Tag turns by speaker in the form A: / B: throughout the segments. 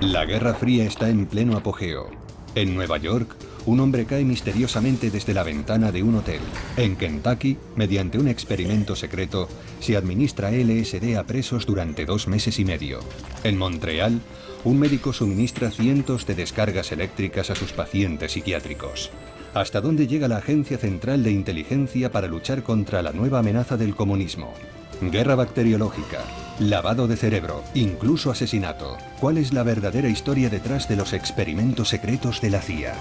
A: La Guerra Fría está en pleno apogeo. En Nueva York, un hombre cae misteriosamente desde la ventana de un hotel. En Kentucky, mediante un experimento secreto, se administra LSD a presos durante 2 meses y medio. En Montreal, un médico suministra cientos de descargas eléctricas a sus pacientes psiquiátricos. ¿Hasta dónde llega la Agencia Central de Inteligencia para luchar contra la nueva amenaza del comunismo? Guerra bacteriológica, lavado de cerebro, incluso asesinato. ¿Cuál es la verdadera historia detrás de los experimentos secretos de la CIA?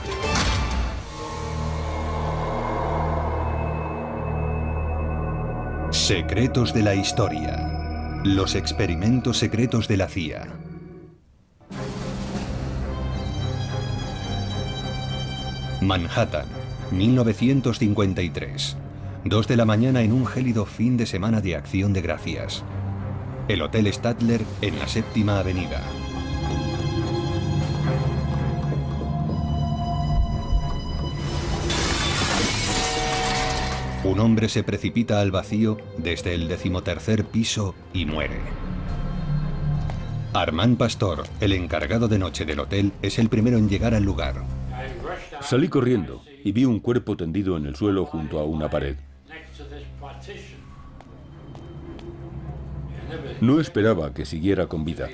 A: Secretos de la historia. Los experimentos secretos de la CIA. Manhattan, 1953. 2 de la mañana en un gélido fin de semana de Acción de Gracias. El Hotel Statler en la 7ª Avenida. Un hombre se precipita al vacío desde el 13º piso y muere. Armand Pastor, el encargado de noche del hotel, es el primero en llegar al lugar.
B: Salí corriendo y vi un cuerpo tendido en el suelo junto a una pared. No esperaba que siguiera con vida,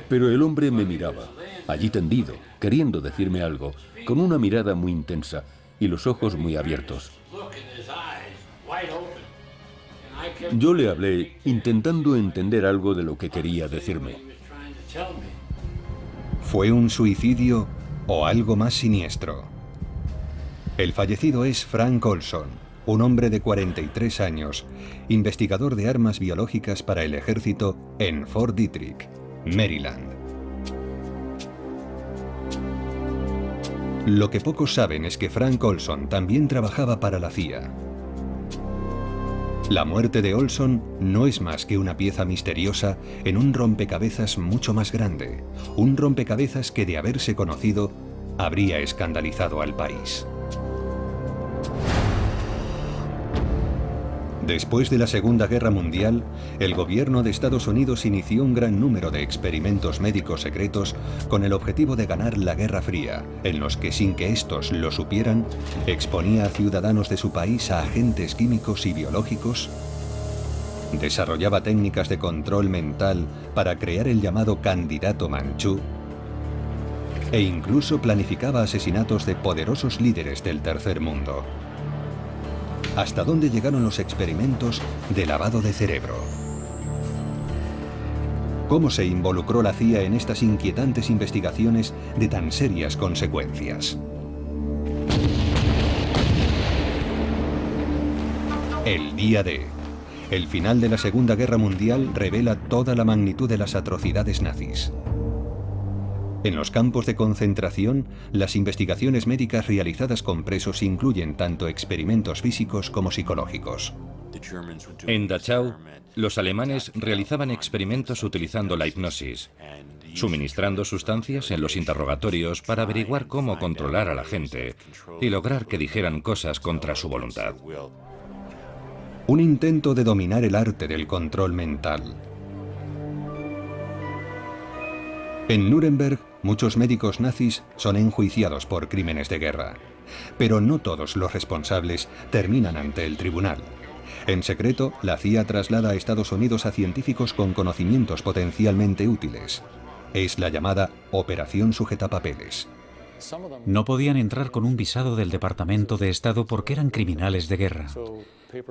B: pero el hombre me miraba, allí tendido, queriendo decirme algo, con una mirada muy intensa y los ojos muy abiertos. Yo le hablé intentando entender algo de lo que quería decirme.
A: ¿Fue un suicidio o algo más siniestro? El fallecido es Frank Olson, un hombre de 43 años, investigador de armas biológicas para el ejército en Fort Detrick, Maryland. Lo que pocos saben es que Frank Olson también trabajaba para la CIA. La muerte de Olson no es más que una pieza misteriosa en un rompecabezas mucho más grande, un rompecabezas que de haberse conocido habría escandalizado al país. Después de la Segunda Guerra Mundial, el gobierno de Estados Unidos inició un gran número de experimentos médicos secretos con el objetivo de ganar la Guerra Fría, en los que, sin que estos lo supieran, exponía a ciudadanos de su país a agentes químicos y biológicos, desarrollaba técnicas de control mental para crear el llamado candidato manchú, e incluso planificaba asesinatos de poderosos líderes del tercer mundo. ¿Hasta dónde llegaron los experimentos de lavado de cerebro? ¿Cómo se involucró la CIA en estas inquietantes investigaciones de tan serias consecuencias? El día D. El final de la Segunda Guerra Mundial revela toda la magnitud de las atrocidades nazis. En los campos de concentración, las investigaciones médicas realizadas con presos incluyen tanto experimentos físicos como psicológicos.
C: En Dachau, los alemanes realizaban experimentos utilizando la hipnosis, suministrando sustancias en los interrogatorios para averiguar cómo controlar a la gente y lograr que dijeran cosas contra su voluntad.
A: Un intento de dominar el arte del control mental. En Nuremberg, muchos médicos nazis son enjuiciados por crímenes de guerra, pero no todos los responsables terminan ante el tribunal. En secreto, la CIA traslada a Estados Unidos a científicos con conocimientos potencialmente útiles. Es la llamada Operación Sujetapapeles.
D: No podían entrar con un visado del Departamento de Estado porque eran criminales de guerra.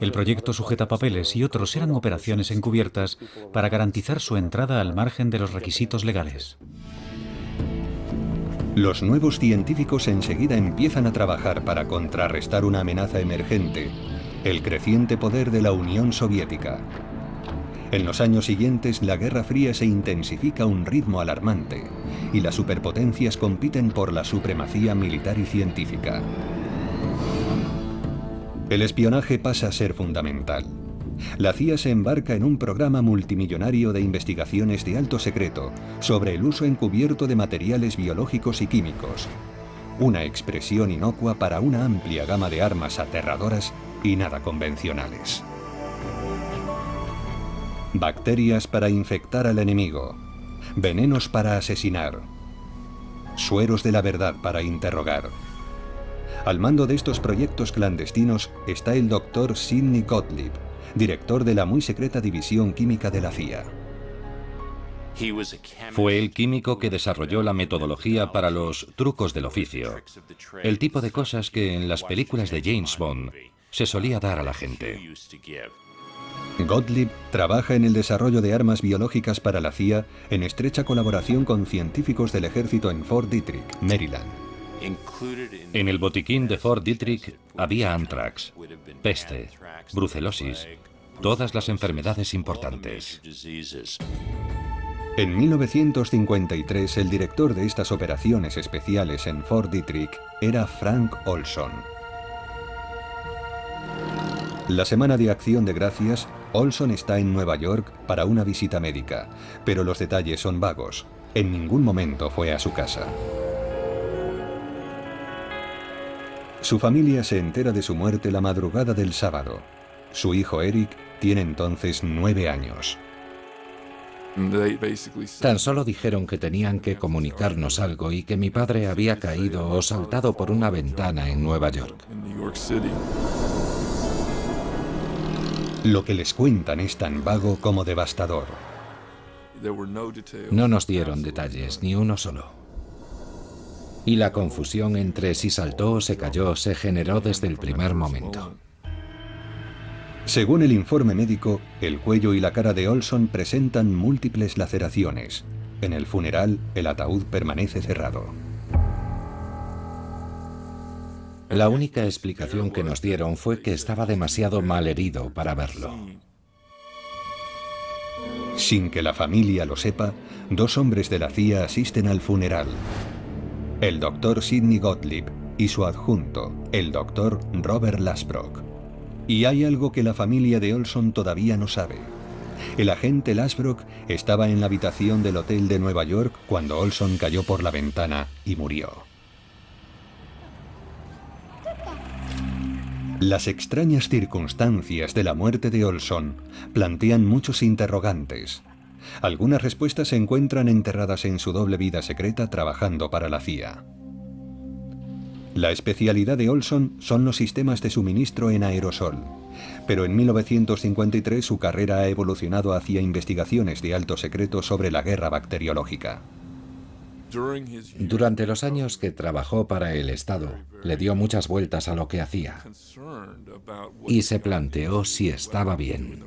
D: El proyecto Sujetapapeles y otros eran operaciones encubiertas para garantizar su entrada al margen de los requisitos legales.
A: Los nuevos científicos enseguida empiezan a trabajar para contrarrestar una amenaza emergente, el creciente poder de la Unión Soviética. En los años siguientes, la Guerra Fría se intensifica a un ritmo alarmante y las superpotencias compiten por la supremacía militar y científica. El espionaje pasa a ser fundamental. La CIA se embarca en un programa multimillonario de investigaciones de alto secreto sobre el uso encubierto de materiales biológicos y químicos, una expresión inocua para una amplia gama de armas aterradoras y nada convencionales. Bacterias para infectar al enemigo, venenos para asesinar, sueros de la verdad para interrogar. Al mando de estos proyectos clandestinos está el Dr. Sidney Gottlieb, director de la muy secreta división química de la CIA.
C: Fue el químico que desarrolló la metodología para los trucos del oficio, el tipo de cosas que en las películas de James Bond se solía dar a la gente.
A: Gottlieb trabaja en el desarrollo de armas biológicas para la CIA en estrecha colaboración con científicos del ejército en Fort Detrick, Maryland.
C: En el botiquín de Fort Detrick había anthrax, peste, brucelosis, todas las enfermedades importantes.
A: En 1953, el director de estas operaciones especiales en Fort Detrick era Frank Olson. La semana de Acción de Gracias, Olson está en Nueva York para una visita médica, pero los detalles son vagos. En ningún momento fue a su casa. Su familia se entera de su muerte la madrugada del sábado. Su hijo Eric tiene entonces 9 años.
E: Tan solo dijeron que tenían que comunicarnos algo y que mi padre había caído o saltado por una ventana en Nueva York.
A: Lo que les cuentan es tan vago como devastador.
E: No nos dieron detalles, ni uno solo. Y la confusión entre si saltó o se cayó se generó desde el primer momento.
A: Según el informe médico, el cuello y la cara de Olson presentan múltiples laceraciones. En el funeral, el ataúd permanece cerrado.
E: La única explicación que nos dieron fue que estaba demasiado mal herido para verlo.
A: Sin que la familia lo sepa, 2 hombres de la CIA asisten al funeral. El Dr. Sidney Gottlieb y su adjunto, el Dr. Robert Lasbrock. Y hay algo que la familia de Olson todavía no sabe. El agente Lasbrock estaba en la habitación del hotel de Nueva York cuando Olson cayó por la ventana y murió. Las extrañas circunstancias de la muerte de Olson plantean muchos interrogantes. Algunas respuestas se encuentran enterradas en su doble vida secreta trabajando para la CIA. La especialidad de Olson son los sistemas de suministro en aerosol, pero en 1953 su carrera ha evolucionado hacia investigaciones de alto secreto sobre la guerra bacteriológica.
E: Durante los años que trabajó para el Estado, le dio muchas vueltas a lo que hacía y se planteó si estaba bien.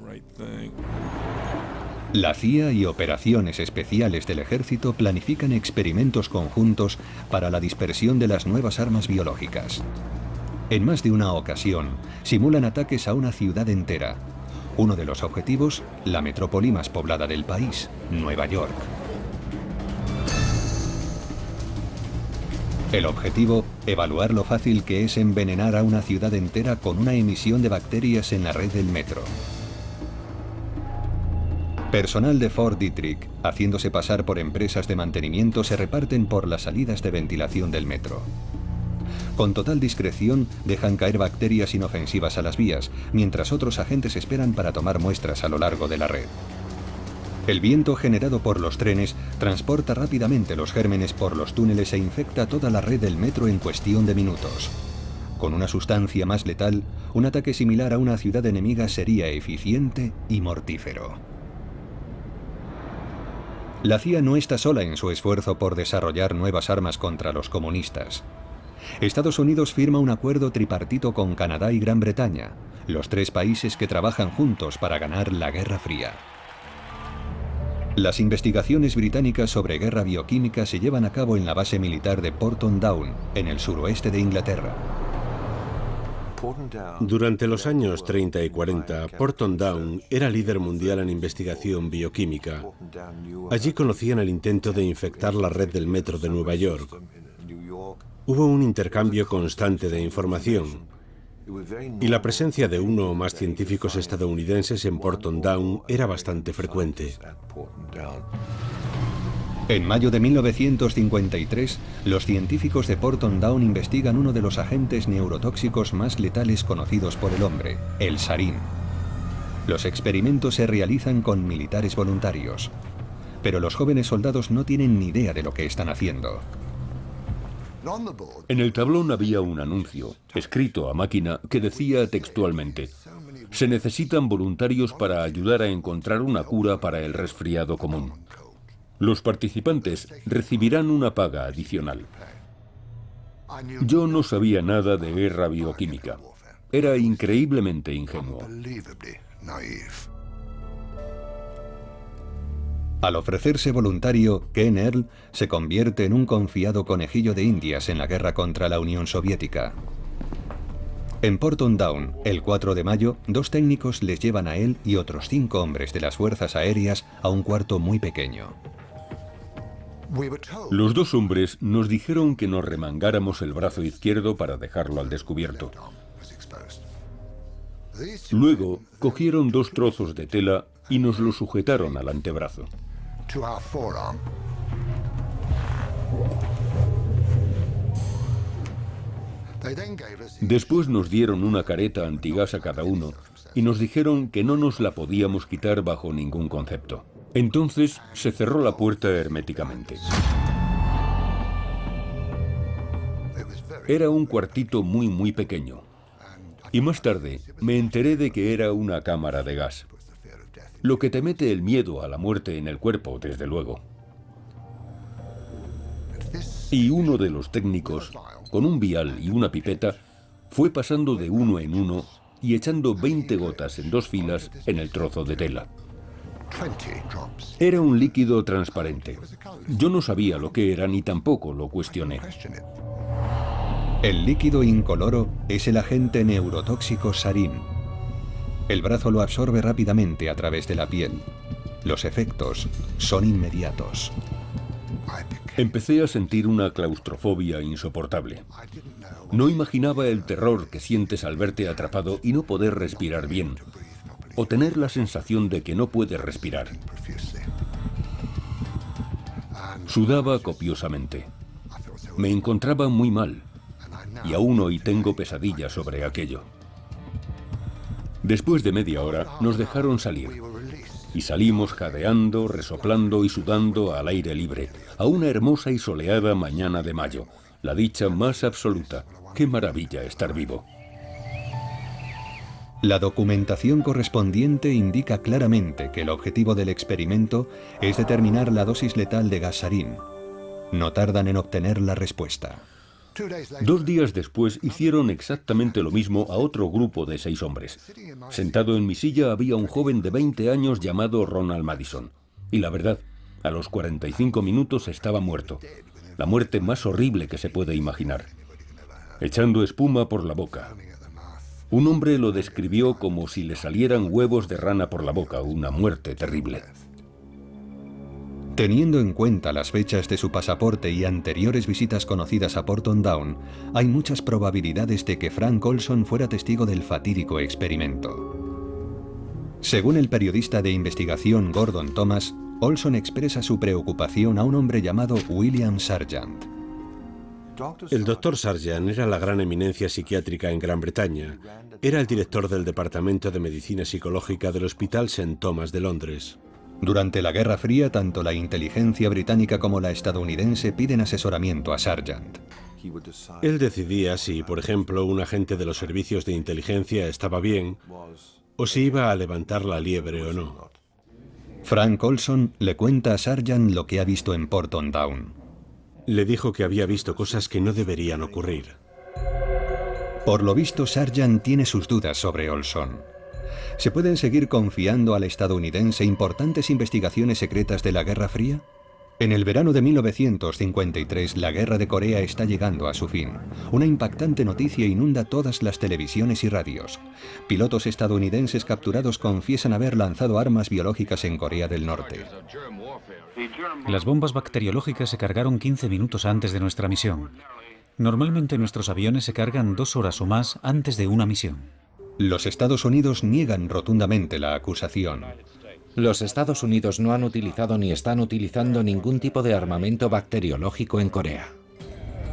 A: La CIA y operaciones especiales del ejército planifican experimentos conjuntos para la dispersión de las nuevas armas biológicas. En más de una ocasión, simulan ataques a una ciudad entera. Uno de los objetivos, la metrópoli más poblada del país, Nueva York. El objetivo, evaluar lo fácil que es envenenar a una ciudad entera con una emisión de bacterias en la red del metro. Personal de Fort Detrick, haciéndose pasar por empresas de mantenimiento, se reparten por las salidas de ventilación del metro. Con total discreción, dejan caer bacterias inofensivas a las vías, mientras otros agentes esperan para tomar muestras a lo largo de la red. El viento generado por los trenes transporta rápidamente los gérmenes por los túneles e infecta toda la red del metro en cuestión de minutos. Con una sustancia más letal, un ataque similar a una ciudad enemiga sería eficiente y mortífero. La CIA no está sola en su esfuerzo por desarrollar nuevas armas contra los comunistas. Estados Unidos firma un acuerdo tripartito con Canadá y Gran Bretaña, los 3 países que trabajan juntos para ganar la Guerra Fría. Las investigaciones británicas sobre guerra bioquímica se llevan a cabo en la base militar de Porton Down, en el suroeste de Inglaterra.
F: Durante los años 30 y 40, Porton Down era líder mundial en investigación bioquímica. Allí conocían el intento de infectar la red del metro de Nueva York. Hubo un intercambio constante de información y la presencia de uno o más científicos estadounidenses en Porton Down era bastante frecuente.
A: En mayo de 1953, los científicos de Porton Down investigan uno de los agentes neurotóxicos más letales conocidos por el hombre, el sarín. Los experimentos se realizan con militares voluntarios, pero los jóvenes soldados no tienen ni idea de lo que están haciendo.
B: En el tablón había un anuncio, escrito a máquina, que decía textualmente: se necesitan voluntarios para ayudar a encontrar una cura para el resfriado común. Los participantes recibirán una paga adicional. Yo no sabía nada de guerra bioquímica. Era increíblemente ingenuo.
A: Al ofrecerse voluntario, Ken Earl se convierte en un confiado conejillo de Indias en la guerra contra la Unión Soviética. En Porton Down, el 4 de mayo, 2 técnicos les llevan a él y otros 5 hombres de las fuerzas aéreas a un cuarto muy pequeño.
B: Los 2 hombres nos dijeron que nos remangáramos el brazo izquierdo para dejarlo al descubierto. Luego cogieron 2 trozos de tela y nos lo sujetaron al antebrazo. Después nos dieron una careta antigas a cada uno y nos dijeron que no nos la podíamos quitar bajo ningún concepto. Entonces se cerró la puerta herméticamente. Era un cuartito muy pequeño. Y más tarde me enteré de que era una cámara de gas. Lo que te mete el miedo a la muerte en el cuerpo, desde luego. Y uno de los técnicos, con un vial y una pipeta, fue pasando de uno en uno y echando 20 gotas en 2 filas en el trozo de tela. Era un líquido transparente. Yo no sabía lo que era ni tampoco lo cuestioné.
A: El líquido incoloro es el agente neurotóxico sarín. El brazo lo absorbe rápidamente a través de la piel. Los efectos son inmediatos.
B: Empecé a sentir una claustrofobia insoportable. No imaginaba el terror que sientes al verte atrapado y no poder respirar bien, o tener la sensación de que no puedes respirar. Sudaba copiosamente. Me encontraba muy mal, y aún hoy tengo pesadillas sobre aquello. Después de media hora nos dejaron salir, y salimos jadeando, resoplando y sudando al aire libre, a una hermosa y soleada mañana de mayo, la dicha más absoluta. ¡Qué maravilla estar vivo!
A: La documentación correspondiente indica claramente que el objetivo del experimento es determinar la dosis letal de gas sarín. No tardan en obtener la respuesta.
B: 2 días después hicieron exactamente lo mismo a otro grupo de 6 hombres. Sentado en mi silla había un joven de 20 años llamado Ronald Madison. Y la verdad, a los 45 minutos estaba muerto. La muerte más horrible que se puede imaginar. Echando espuma por la boca. Un hombre lo describió como si le salieran huevos de rana por la boca, una muerte terrible.
A: Teniendo en cuenta las fechas de su pasaporte y anteriores visitas conocidas a Porton Down, hay muchas probabilidades de que Frank Olson fuera testigo del fatídico experimento. Según el periodista de investigación Gordon Thomas, Olson expresa su preocupación a un hombre llamado William Sargant.
F: El Dr. Sargant era la gran eminencia psiquiátrica en Gran Bretaña. Era el director del Departamento de Medicina Psicológica del Hospital St. Thomas de Londres.
A: Durante la Guerra Fría, tanto la inteligencia británica como la estadounidense piden asesoramiento a Sargant.
F: Él decidía si, por ejemplo, un agente de los servicios de inteligencia estaba bien o si iba a levantar la liebre o no.
A: Frank Olson le cuenta a Sargant lo que ha visto en Porton Down.
F: Le dijo que había visto cosas que no deberían ocurrir.
A: Por lo visto, Sargant tiene sus dudas sobre Olson. ¿Se pueden seguir confiando al estadounidense importantes investigaciones secretas de la Guerra Fría? En el verano de 1953, la Guerra de Corea está llegando a su fin. Una impactante noticia inunda todas las televisiones y radios. Pilotos estadounidenses capturados confiesan haber lanzado armas biológicas en Corea del Norte.
D: Las bombas bacteriológicas se cargaron 15 minutos antes de nuestra misión. Normalmente nuestros aviones se cargan 2 horas o más antes de una misión.
A: Los Estados Unidos niegan rotundamente la acusación.
E: Los Estados Unidos no han utilizado ni están utilizando ningún tipo de armamento bacteriológico en Corea.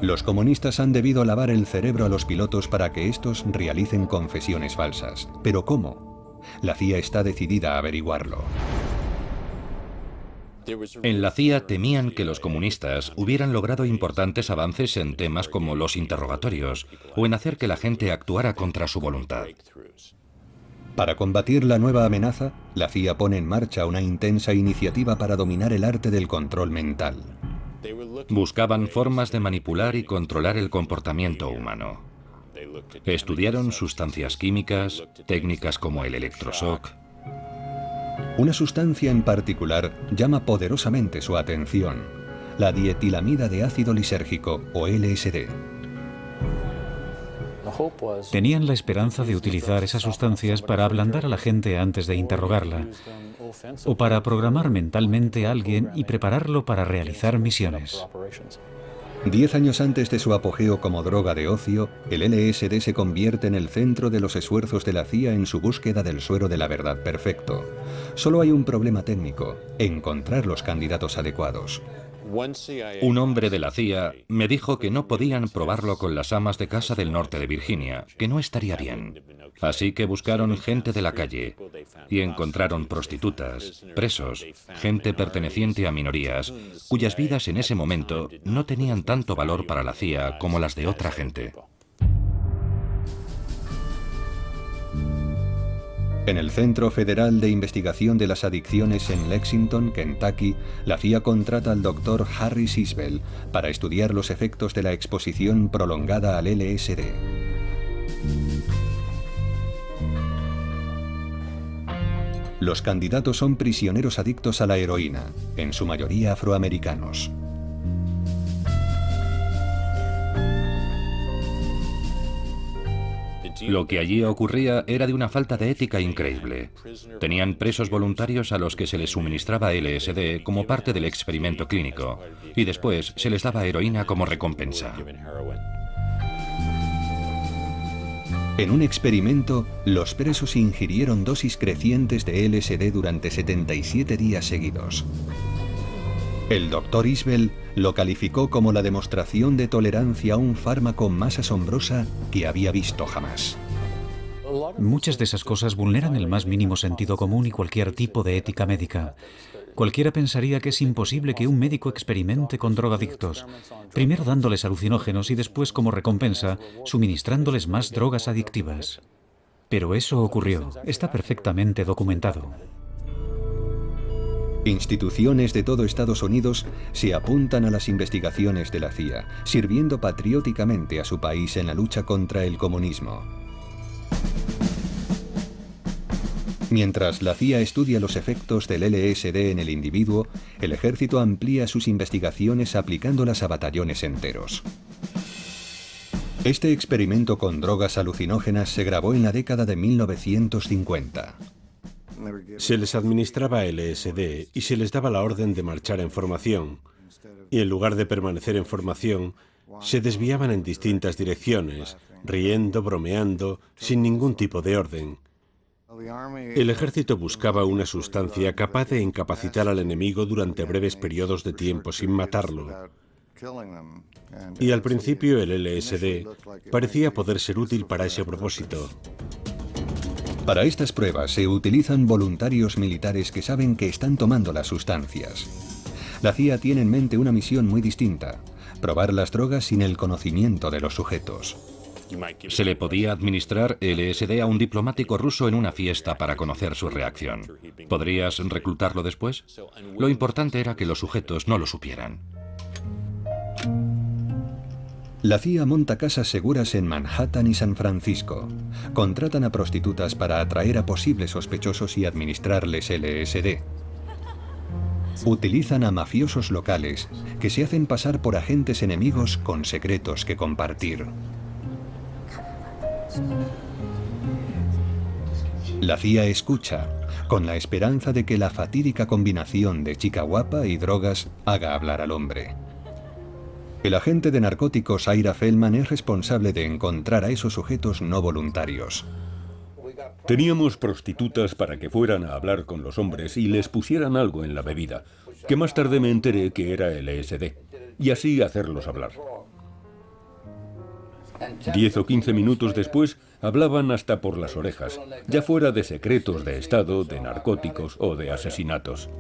A: Los comunistas han debido lavar el cerebro a los pilotos para que estos realicen confesiones falsas. ¿Pero cómo? La CIA está decidida a averiguarlo.
C: En la CIA temían que los comunistas hubieran logrado importantes avances en temas como los interrogatorios o en hacer que la gente actuara contra su voluntad.
A: Para combatir la nueva amenaza, la CIA pone en marcha una intensa iniciativa para dominar el arte del control mental.
C: Buscaban formas de manipular y controlar el comportamiento humano. Estudiaron sustancias químicas, técnicas como el electroshock.
A: Una sustancia en particular llama poderosamente su atención: la dietilamida de ácido lisérgico, o LSD.
D: Tenían la esperanza de utilizar esas sustancias para ablandar a la gente antes de interrogarla, o para programar mentalmente a alguien y prepararlo para realizar misiones.
A: 10 años antes de su apogeo como droga de ocio, el LSD se convierte en el centro de los esfuerzos de la CIA en su búsqueda del suero de la verdad perfecto. Solo hay un problema técnico: encontrar los candidatos adecuados.
C: Un hombre de la CIA me dijo que no podían probarlo con las amas de casa del norte de Virginia, que no estaría bien. Así que buscaron gente de la calle y encontraron prostitutas, presos, gente perteneciente a minorías, cuyas vidas en ese momento no tenían tanto valor para la CIA como las de otra gente.
A: En el Centro Federal de Investigación de las Adicciones en Lexington, Kentucky, la CIA contrata al Dr. Harry Sisbel para estudiar los efectos de la exposición prolongada al LSD. Los candidatos son prisioneros adictos a la heroína, en su mayoría afroamericanos.
C: Lo que allí ocurría era de una falta de ética increíble. Tenían presos voluntarios a los que se les suministraba LSD como parte del experimento clínico, y después se les daba heroína como recompensa.
A: En un experimento, los presos ingirieron dosis crecientes de LSD durante 77 días seguidos. El Dr. Isbell lo calificó como la demostración de tolerancia a un fármaco más asombrosa que había visto jamás.
D: Muchas de esas cosas vulneran el más mínimo sentido común y cualquier tipo de ética médica. Cualquiera pensaría que es imposible que un médico experimente con drogadictos, primero dándoles alucinógenos y después, como recompensa, suministrándoles más drogas adictivas. Pero eso ocurrió. Está perfectamente documentado.
A: Instituciones de todo Estados Unidos se apuntan a las investigaciones de la CIA, sirviendo patrióticamente a su país en la lucha contra el comunismo. Mientras la CIA estudia los efectos del LSD en el individuo, el ejército amplía sus investigaciones aplicándolas a batallones enteros. Este experimento con drogas alucinógenas se grabó en la década de 1950.
F: Se les administraba LSD y se les daba la orden de marchar en formación. Y en lugar de permanecer en formación, se desviaban en distintas direcciones, riendo, bromeando, sin ningún tipo de orden. El ejército buscaba una sustancia capaz de incapacitar al enemigo durante breves periodos de tiempo sin matarlo. Y al principio el LSD parecía poder ser útil para ese propósito.
A: Para estas pruebas se utilizan voluntarios militares que saben que están tomando las sustancias. La CIA tiene en mente una misión muy distinta: probar las drogas sin el conocimiento de los sujetos.
C: Se le podía administrar LSD a un diplomático ruso en una fiesta para conocer su reacción. ¿Podrías reclutarlo después? Lo importante era que los sujetos no lo supieran.
A: La CIA monta casas seguras en Manhattan y San Francisco. Contratan a prostitutas para atraer a posibles sospechosos y administrarles LSD. Utilizan a mafiosos locales que se hacen pasar por agentes enemigos con secretos que compartir. La CIA escucha, con la esperanza de que la fatídica combinación de chica guapa y drogas haga hablar al hombre. El agente de narcóticos Ira Feldman es responsable de encontrar a esos sujetos no voluntarios.
B: Teníamos prostitutas para que fueran a hablar con los hombres y les pusieran algo en la bebida, que más tarde me enteré que era LSD, y así hacerlos hablar. 10 o 15 minutos después hablaban hasta por las orejas, ya fuera de secretos de Estado, de narcóticos o de asesinatos.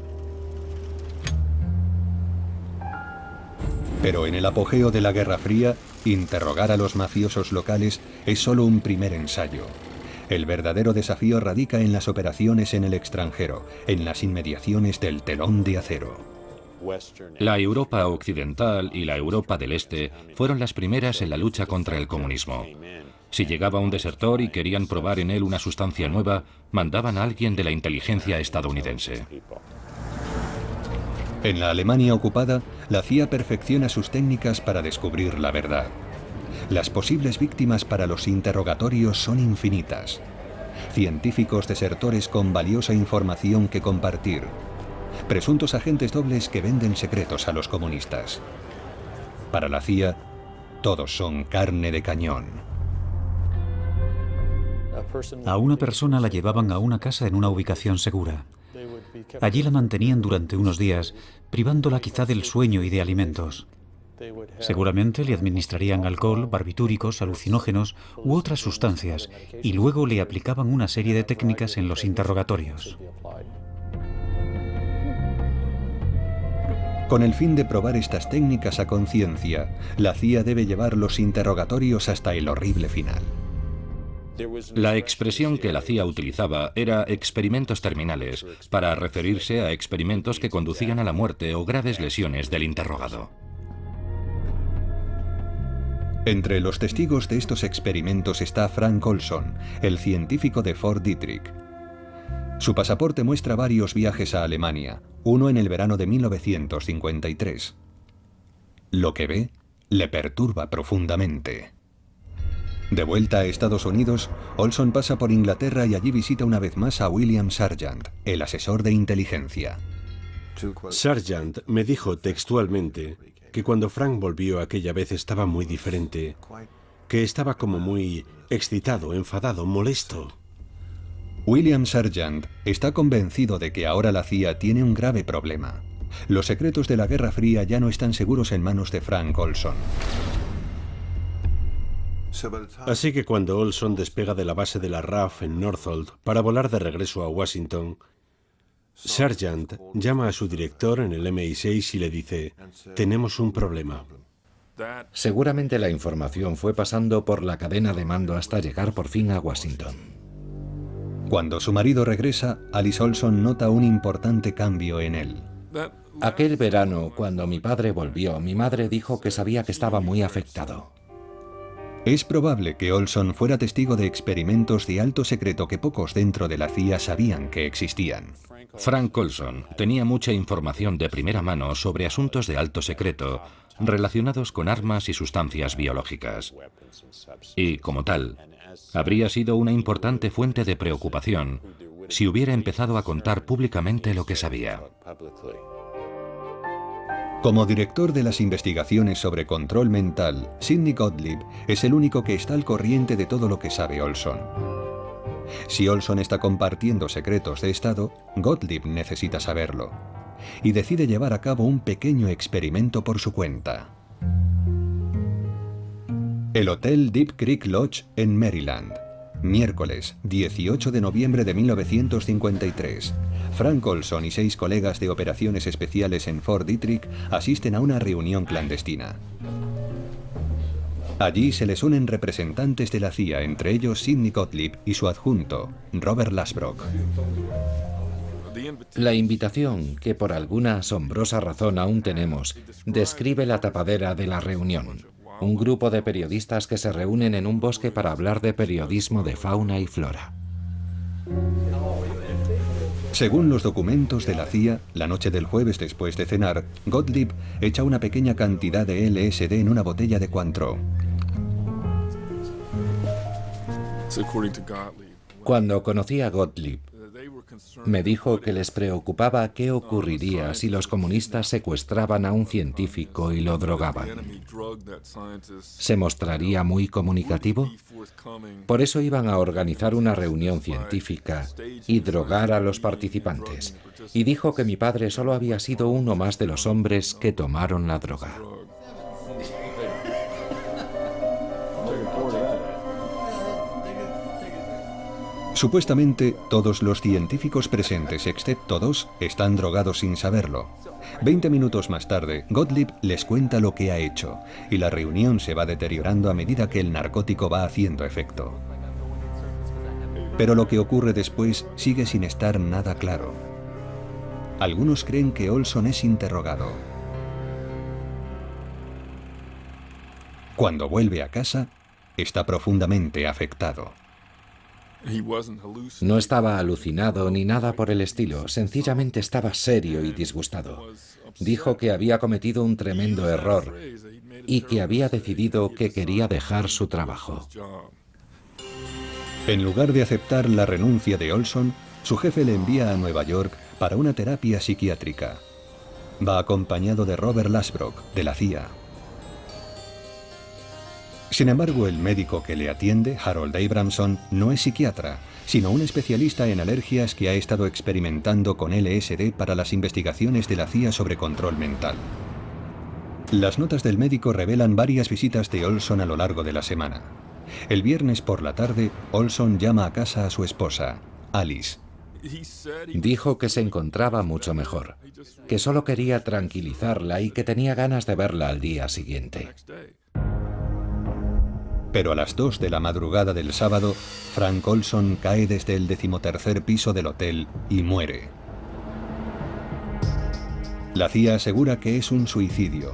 A: Pero en el apogeo de la Guerra Fría, interrogar a los mafiosos locales es solo un primer ensayo. El verdadero desafío radica en las operaciones en el extranjero, en las inmediaciones del telón de acero.
C: La Europa occidental y la Europa del Este fueron las primeras en la lucha contra el comunismo. Si llegaba un desertor y querían probar en él una sustancia nueva, mandaban a alguien de la inteligencia estadounidense.
A: En la Alemania ocupada, la CIA perfecciona sus técnicas para descubrir la verdad. Las posibles víctimas para los interrogatorios son infinitas. Científicos desertores con valiosa información que compartir. Presuntos agentes dobles que venden secretos a los comunistas. Para la CIA, todos son carne de cañón.
D: A una persona la llevaban a una casa en una ubicación segura. Allí la mantenían durante unos días, privándola quizá del sueño y de alimentos. Seguramente le administrarían alcohol, barbitúricos, alucinógenos u otras sustancias, y luego le aplicaban una serie de técnicas en los interrogatorios.
A: Con el fin de probar estas técnicas a conciencia, la CIA debe llevar los interrogatorios hasta el horrible final.
C: La expresión que la CIA utilizaba era experimentos terminales, para referirse a experimentos que conducían a la muerte o graves lesiones del interrogado.
A: Entre los testigos de estos experimentos está Frank Olson, el científico de Fort Detrick. Su pasaporte muestra varios viajes a Alemania, uno en el verano de 1953. Lo que ve le perturba profundamente. De vuelta a Estados Unidos, Olson pasa por Inglaterra y allí visita una vez más a William Sargant, el asesor de inteligencia.
F: Sargant me dijo textualmente que cuando Frank volvió aquella vez estaba muy diferente, que estaba como muy excitado, enfadado, molesto.
A: William Sargant está convencido de que ahora la CIA tiene un grave problema. Los secretos de la Guerra Fría ya no están seguros en manos de Frank Olson.
F: Así que cuando Olson despega de la base de la RAF en Northolt para volar de regreso a Washington, Sargant llama a su director en el MI6 y le dice: tenemos un problema.
E: Seguramente la información fue pasando por la cadena de mando hasta llegar por fin a Washington.
A: Cuando su marido regresa, Alice Olson nota un importante cambio en él.
E: Aquel verano, cuando mi padre volvió, mi madre dijo que sabía que estaba muy afectado.
A: Es probable que Olson fuera testigo de experimentos de alto secreto que pocos dentro de la CIA sabían que existían.
C: Frank Olson tenía mucha información de primera mano sobre asuntos de alto secreto relacionados con armas y sustancias biológicas. Y, como tal, habría sido una importante fuente de preocupación si hubiera empezado a contar públicamente lo que sabía.
A: Como director de las investigaciones sobre control mental, Sidney Gottlieb es el único que está al corriente de todo lo que sabe Olson. Si Olson está compartiendo secretos de Estado, Gottlieb necesita saberlo, y decide llevar a cabo un pequeño experimento por su cuenta. El Hotel Deep Creek Lodge en Maryland. Miércoles, 18 de noviembre de 1953. Frank Olson y 6 colegas de operaciones especiales en Fort Detrick asisten a una reunión clandestina. Allí se les unen representantes de la CIA, entre ellos Sidney Gottlieb y su adjunto, Robert Lasbrock.
E: La invitación, que por alguna asombrosa razón aún tenemos, describe la tapadera de la reunión. Un grupo de periodistas que se reúnen en un bosque para hablar de periodismo de fauna y flora.
A: Según los documentos de la CIA, la noche del jueves después de cenar, Gottlieb echa una pequeña cantidad de LSD en una botella de Cointreau.
E: Cuando conocí a Gottlieb, me dijo que les preocupaba qué ocurriría si los comunistas secuestraban a un científico y lo drogaban. ¿Se mostraría muy comunicativo? Por eso iban a organizar una reunión científica y drogar a los participantes. Y dijo que mi padre solo había sido uno más de los hombres que tomaron la droga.
A: Supuestamente, todos los científicos presentes, excepto 2, están drogados sin saberlo. 20 minutos más tarde, Gottlieb les cuenta lo que ha hecho, y la reunión se va deteriorando a medida que el narcótico va haciendo efecto. Pero lo que ocurre después sigue sin estar nada claro. Algunos creen que Olson es interrogado. Cuando vuelve a casa, está profundamente afectado.
E: No estaba alucinado ni nada por el estilo, sencillamente estaba serio y disgustado. Dijo que había cometido un tremendo error y que había decidido que quería dejar su trabajo.
A: En lugar de aceptar la renuncia de Olson, su jefe le envía a Nueva York para una terapia psiquiátrica. Va acompañado de Robert Lasbrock, de la CIA. Sin embargo, el médico que le atiende, Harold Abramson, no es psiquiatra, sino un especialista en alergias que ha estado experimentando con LSD para las investigaciones de la CIA sobre control mental. Las notas del médico revelan varias visitas de Olson a lo largo de la semana. El viernes por la tarde, Olson llama a casa a su esposa, Alice.
E: Dijo que se encontraba mucho mejor, que solo quería tranquilizarla y que tenía ganas de verla al día siguiente.
A: Pero a las 2 de la madrugada del sábado, Frank Olson cae desde el 13º piso del hotel y muere. La CIA asegura que es un suicidio.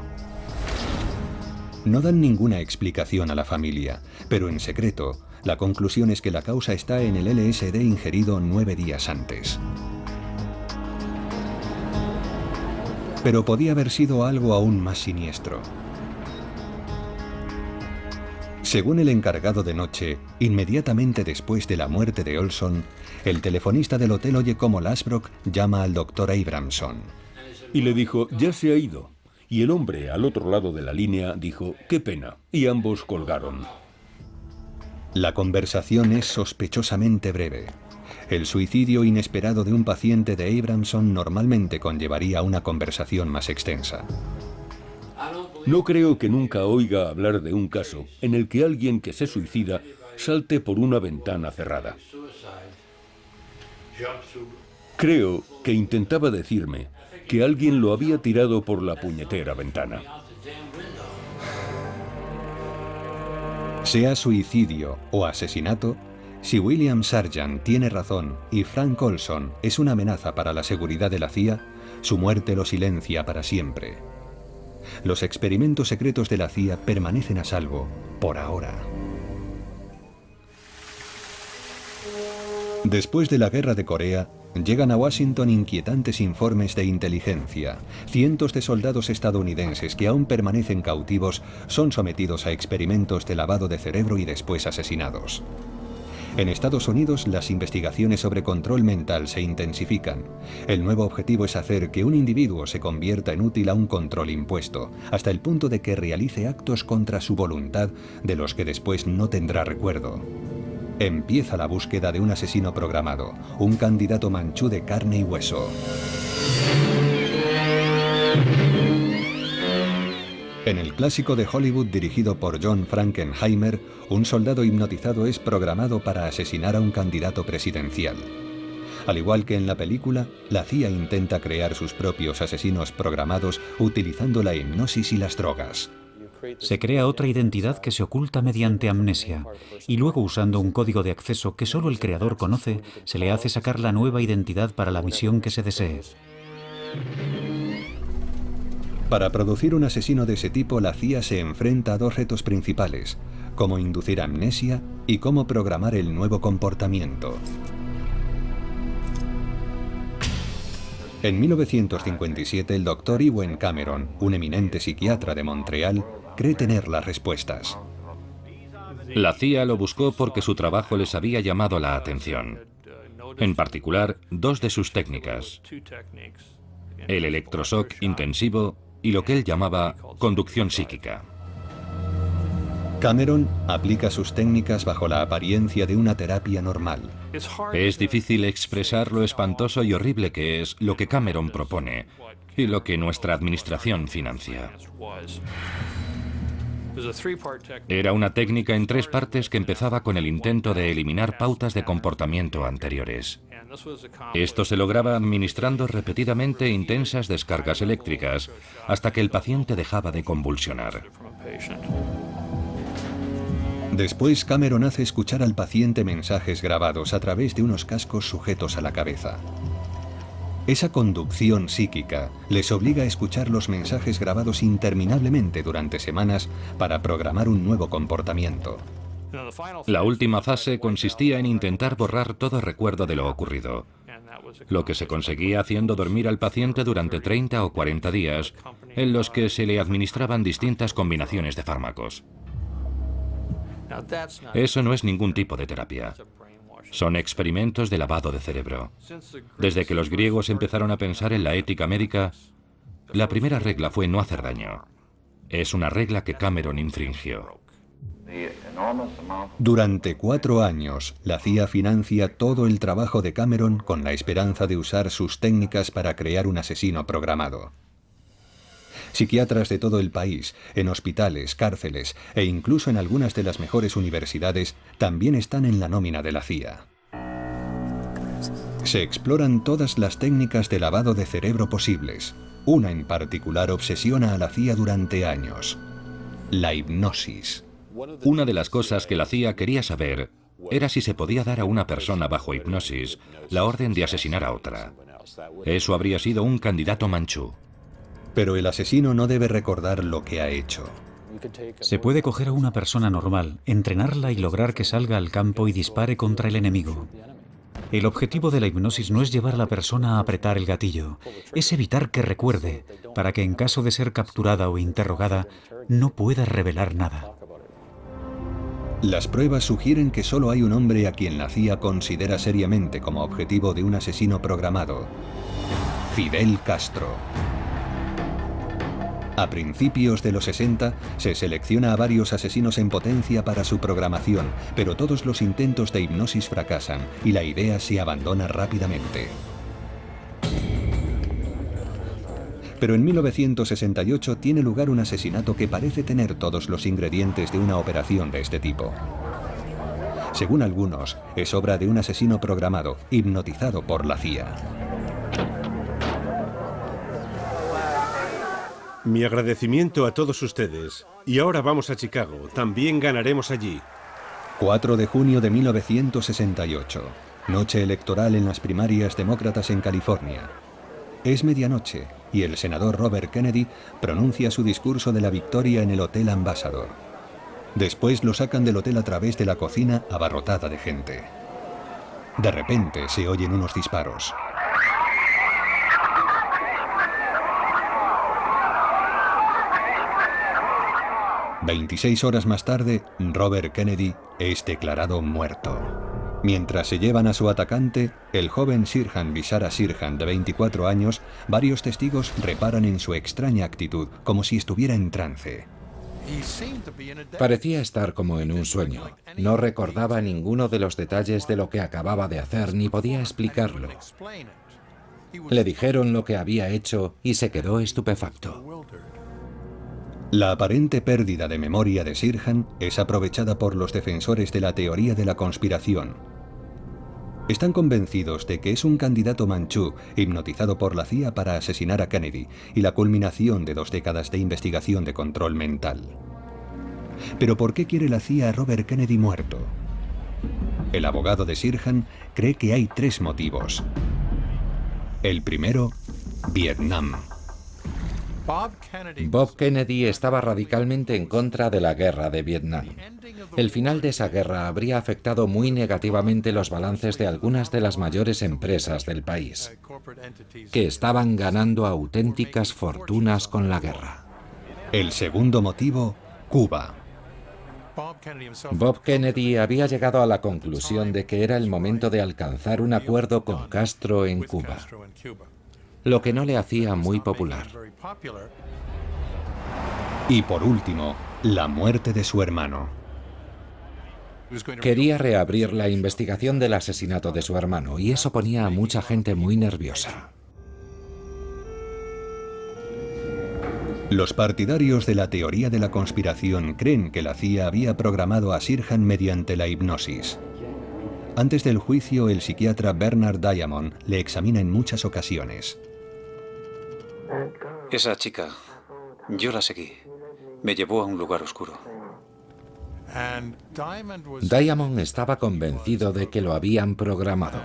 A: No dan ninguna explicación a la familia, pero en secreto, la conclusión es que la causa está en el LSD ingerido 9 días antes. Pero podía haber sido algo aún más siniestro. Según el encargado de noche, inmediatamente después de la muerte de Olson, el telefonista del hotel oye cómo Lasbrock llama al doctor Abramson.
B: Y le dijo, ya se ha ido. Y el hombre al otro lado de la línea dijo, qué pena. Y ambos colgaron.
A: La conversación es sospechosamente breve. El suicidio inesperado de un paciente de Abramson normalmente conllevaría una conversación más extensa.
B: No creo que nunca oiga hablar de un caso en el que alguien que se suicida salte por una ventana cerrada. Creo que intentaba decirme que alguien lo había tirado por la puñetera ventana.
A: Sea suicidio o asesinato, si William Sargant tiene razón y Frank Olson es una amenaza para la seguridad de la CIA, su muerte lo silencia para siempre. Los experimentos secretos de la CIA permanecen a salvo, por ahora. Después de la Guerra de Corea, llegan a Washington inquietantes informes de inteligencia. Cientos de soldados estadounidenses que aún permanecen cautivos son sometidos a experimentos de lavado de cerebro y después asesinados. En Estados Unidos, las investigaciones sobre control mental se intensifican. El nuevo objetivo es hacer que un individuo se convierta en útil a un control impuesto, hasta el punto de que realice actos contra su voluntad de los que después no tendrá recuerdo. Empieza la búsqueda de un asesino programado, un candidato manchú de carne y hueso. En el clásico de Hollywood dirigido por John Frankenheimer, un soldado hipnotizado es programado para asesinar a un candidato presidencial. Al igual que en la película, la CIA intenta crear sus propios asesinos programados utilizando la hipnosis y las drogas.
D: Se crea otra identidad que se oculta mediante amnesia, y luego usando un código de acceso que solo el creador conoce, se le hace sacar la nueva identidad para la misión que se desee.
A: Para producir un asesino de ese tipo, la CIA se enfrenta a dos retos principales: cómo inducir amnesia y cómo programar el nuevo comportamiento. En 1957, el Dr. Ewen Cameron, un eminente psiquiatra de Montreal, cree tener las respuestas.
C: La CIA lo buscó porque su trabajo les había llamado la atención. En particular, dos de sus técnicas: el electroshock intensivo y lo que él llamaba conducción psíquica.
A: Cameron aplica sus técnicas bajo la apariencia de una terapia normal.
C: Es difícil expresar lo espantoso y horrible que es lo que Cameron propone y lo que nuestra administración financia. Era una técnica en 3 partes que empezaba con el intento de eliminar pautas de comportamiento anteriores. Esto se lograba administrando repetidamente intensas descargas eléctricas hasta que el paciente dejaba de convulsionar.
A: Después, Cameron hace escuchar al paciente mensajes grabados a través de unos cascos sujetos a la cabeza. Esa conducción psíquica les obliga a escuchar los mensajes grabados interminablemente durante semanas para programar un nuevo comportamiento.
C: La última fase consistía en intentar borrar todo recuerdo de lo ocurrido, lo que se conseguía haciendo dormir al paciente durante 30 o 40 días, en los que se le administraban distintas combinaciones de fármacos. Eso no es ningún tipo de terapia. Son experimentos de lavado de cerebro. Desde que los griegos empezaron a pensar en la ética médica, la primera regla fue no hacer daño. Es una regla que Cameron infringió.
A: Durante 4 años, la CIA financia todo el trabajo de Cameron con la esperanza de usar sus técnicas para crear un asesino programado. Psiquiatras de todo el país, en hospitales, cárceles e incluso en algunas de las mejores universidades, también están en la nómina de la CIA. Se exploran todas las técnicas de lavado de cerebro posibles. Una en particular obsesiona a la CIA durante años: la hipnosis.
C: Una de las cosas que la CIA quería saber era si se podía dar a una persona bajo hipnosis la orden de asesinar a otra. Eso habría sido un candidato manchú.
A: Pero el asesino no debe recordar lo que ha hecho.
D: Se puede coger a una persona normal, entrenarla y lograr que salga al campo y dispare contra el enemigo. El objetivo de la hipnosis no es llevar a la persona a apretar el gatillo, es evitar que recuerde, para que en caso de ser capturada o interrogada, no pueda revelar nada.
A: Las pruebas sugieren que solo hay un hombre a quien la CIA considera seriamente como objetivo de un asesino programado: Fidel Castro. A principios de los 60, se selecciona a varios asesinos en potencia para su programación, pero todos los intentos de hipnosis fracasan y la idea se abandona rápidamente. Pero en 1968 tiene lugar un asesinato que parece tener todos los ingredientes de una operación de este tipo. Según algunos, es obra de un asesino programado, hipnotizado por la CIA.
F: Mi agradecimiento a todos ustedes. Y ahora vamos a Chicago. También ganaremos allí.
A: 4 de junio de 1968. Noche electoral en las primarias demócratas en California. Es medianoche y el senador Robert Kennedy pronuncia su discurso de la victoria en el Hotel Ambassador. Después lo sacan del hotel a través de la cocina abarrotada de gente. De repente se oyen unos disparos. «26 horas más tarde, Robert Kennedy es declarado muerto. Mientras se llevan a su atacante, el joven Sirhan Vishara Sirhan, de 24 años, varios testigos reparan en su extraña actitud, como si estuviera en trance.
E: Parecía estar como en un sueño. No recordaba ninguno de los detalles de lo que acababa de hacer, ni podía explicarlo. Le dijeron lo que había hecho y se quedó estupefacto.
A: La aparente pérdida de memoria de Sirhan es aprovechada por los defensores de la teoría de la conspiración. Están convencidos de que es un candidato manchú hipnotizado por la CIA para asesinar a Kennedy y la culminación de 2 décadas de investigación de control mental. ¿Pero por qué quiere la CIA a Robert Kennedy muerto? El abogado de Sirhan cree que hay 3 motivos. El primero, Vietnam.
E: Bob Kennedy estaba radicalmente en contra de la guerra de Vietnam. El final de esa guerra habría afectado muy negativamente los balances de algunas de las mayores empresas del país, que estaban ganando auténticas fortunas con la guerra.
A: El segundo motivo, Cuba.
E: Bob Kennedy había llegado a la conclusión de que era el momento de alcanzar un acuerdo con Castro en Cuba, lo que no le hacía muy popular.
A: Y por último, la muerte de su hermano.
E: Quería reabrir la investigación del asesinato de su hermano y eso ponía a mucha gente muy nerviosa.
A: Los partidarios de la teoría de la conspiración creen que la CIA había programado a Sirhan mediante la hipnosis. Antes del juicio, el psiquiatra Bernard Diamond le examina en muchas ocasiones.
D: Esa chica, yo la seguí. Me llevó a un lugar oscuro.
E: Diamond estaba convencido de que lo habían programado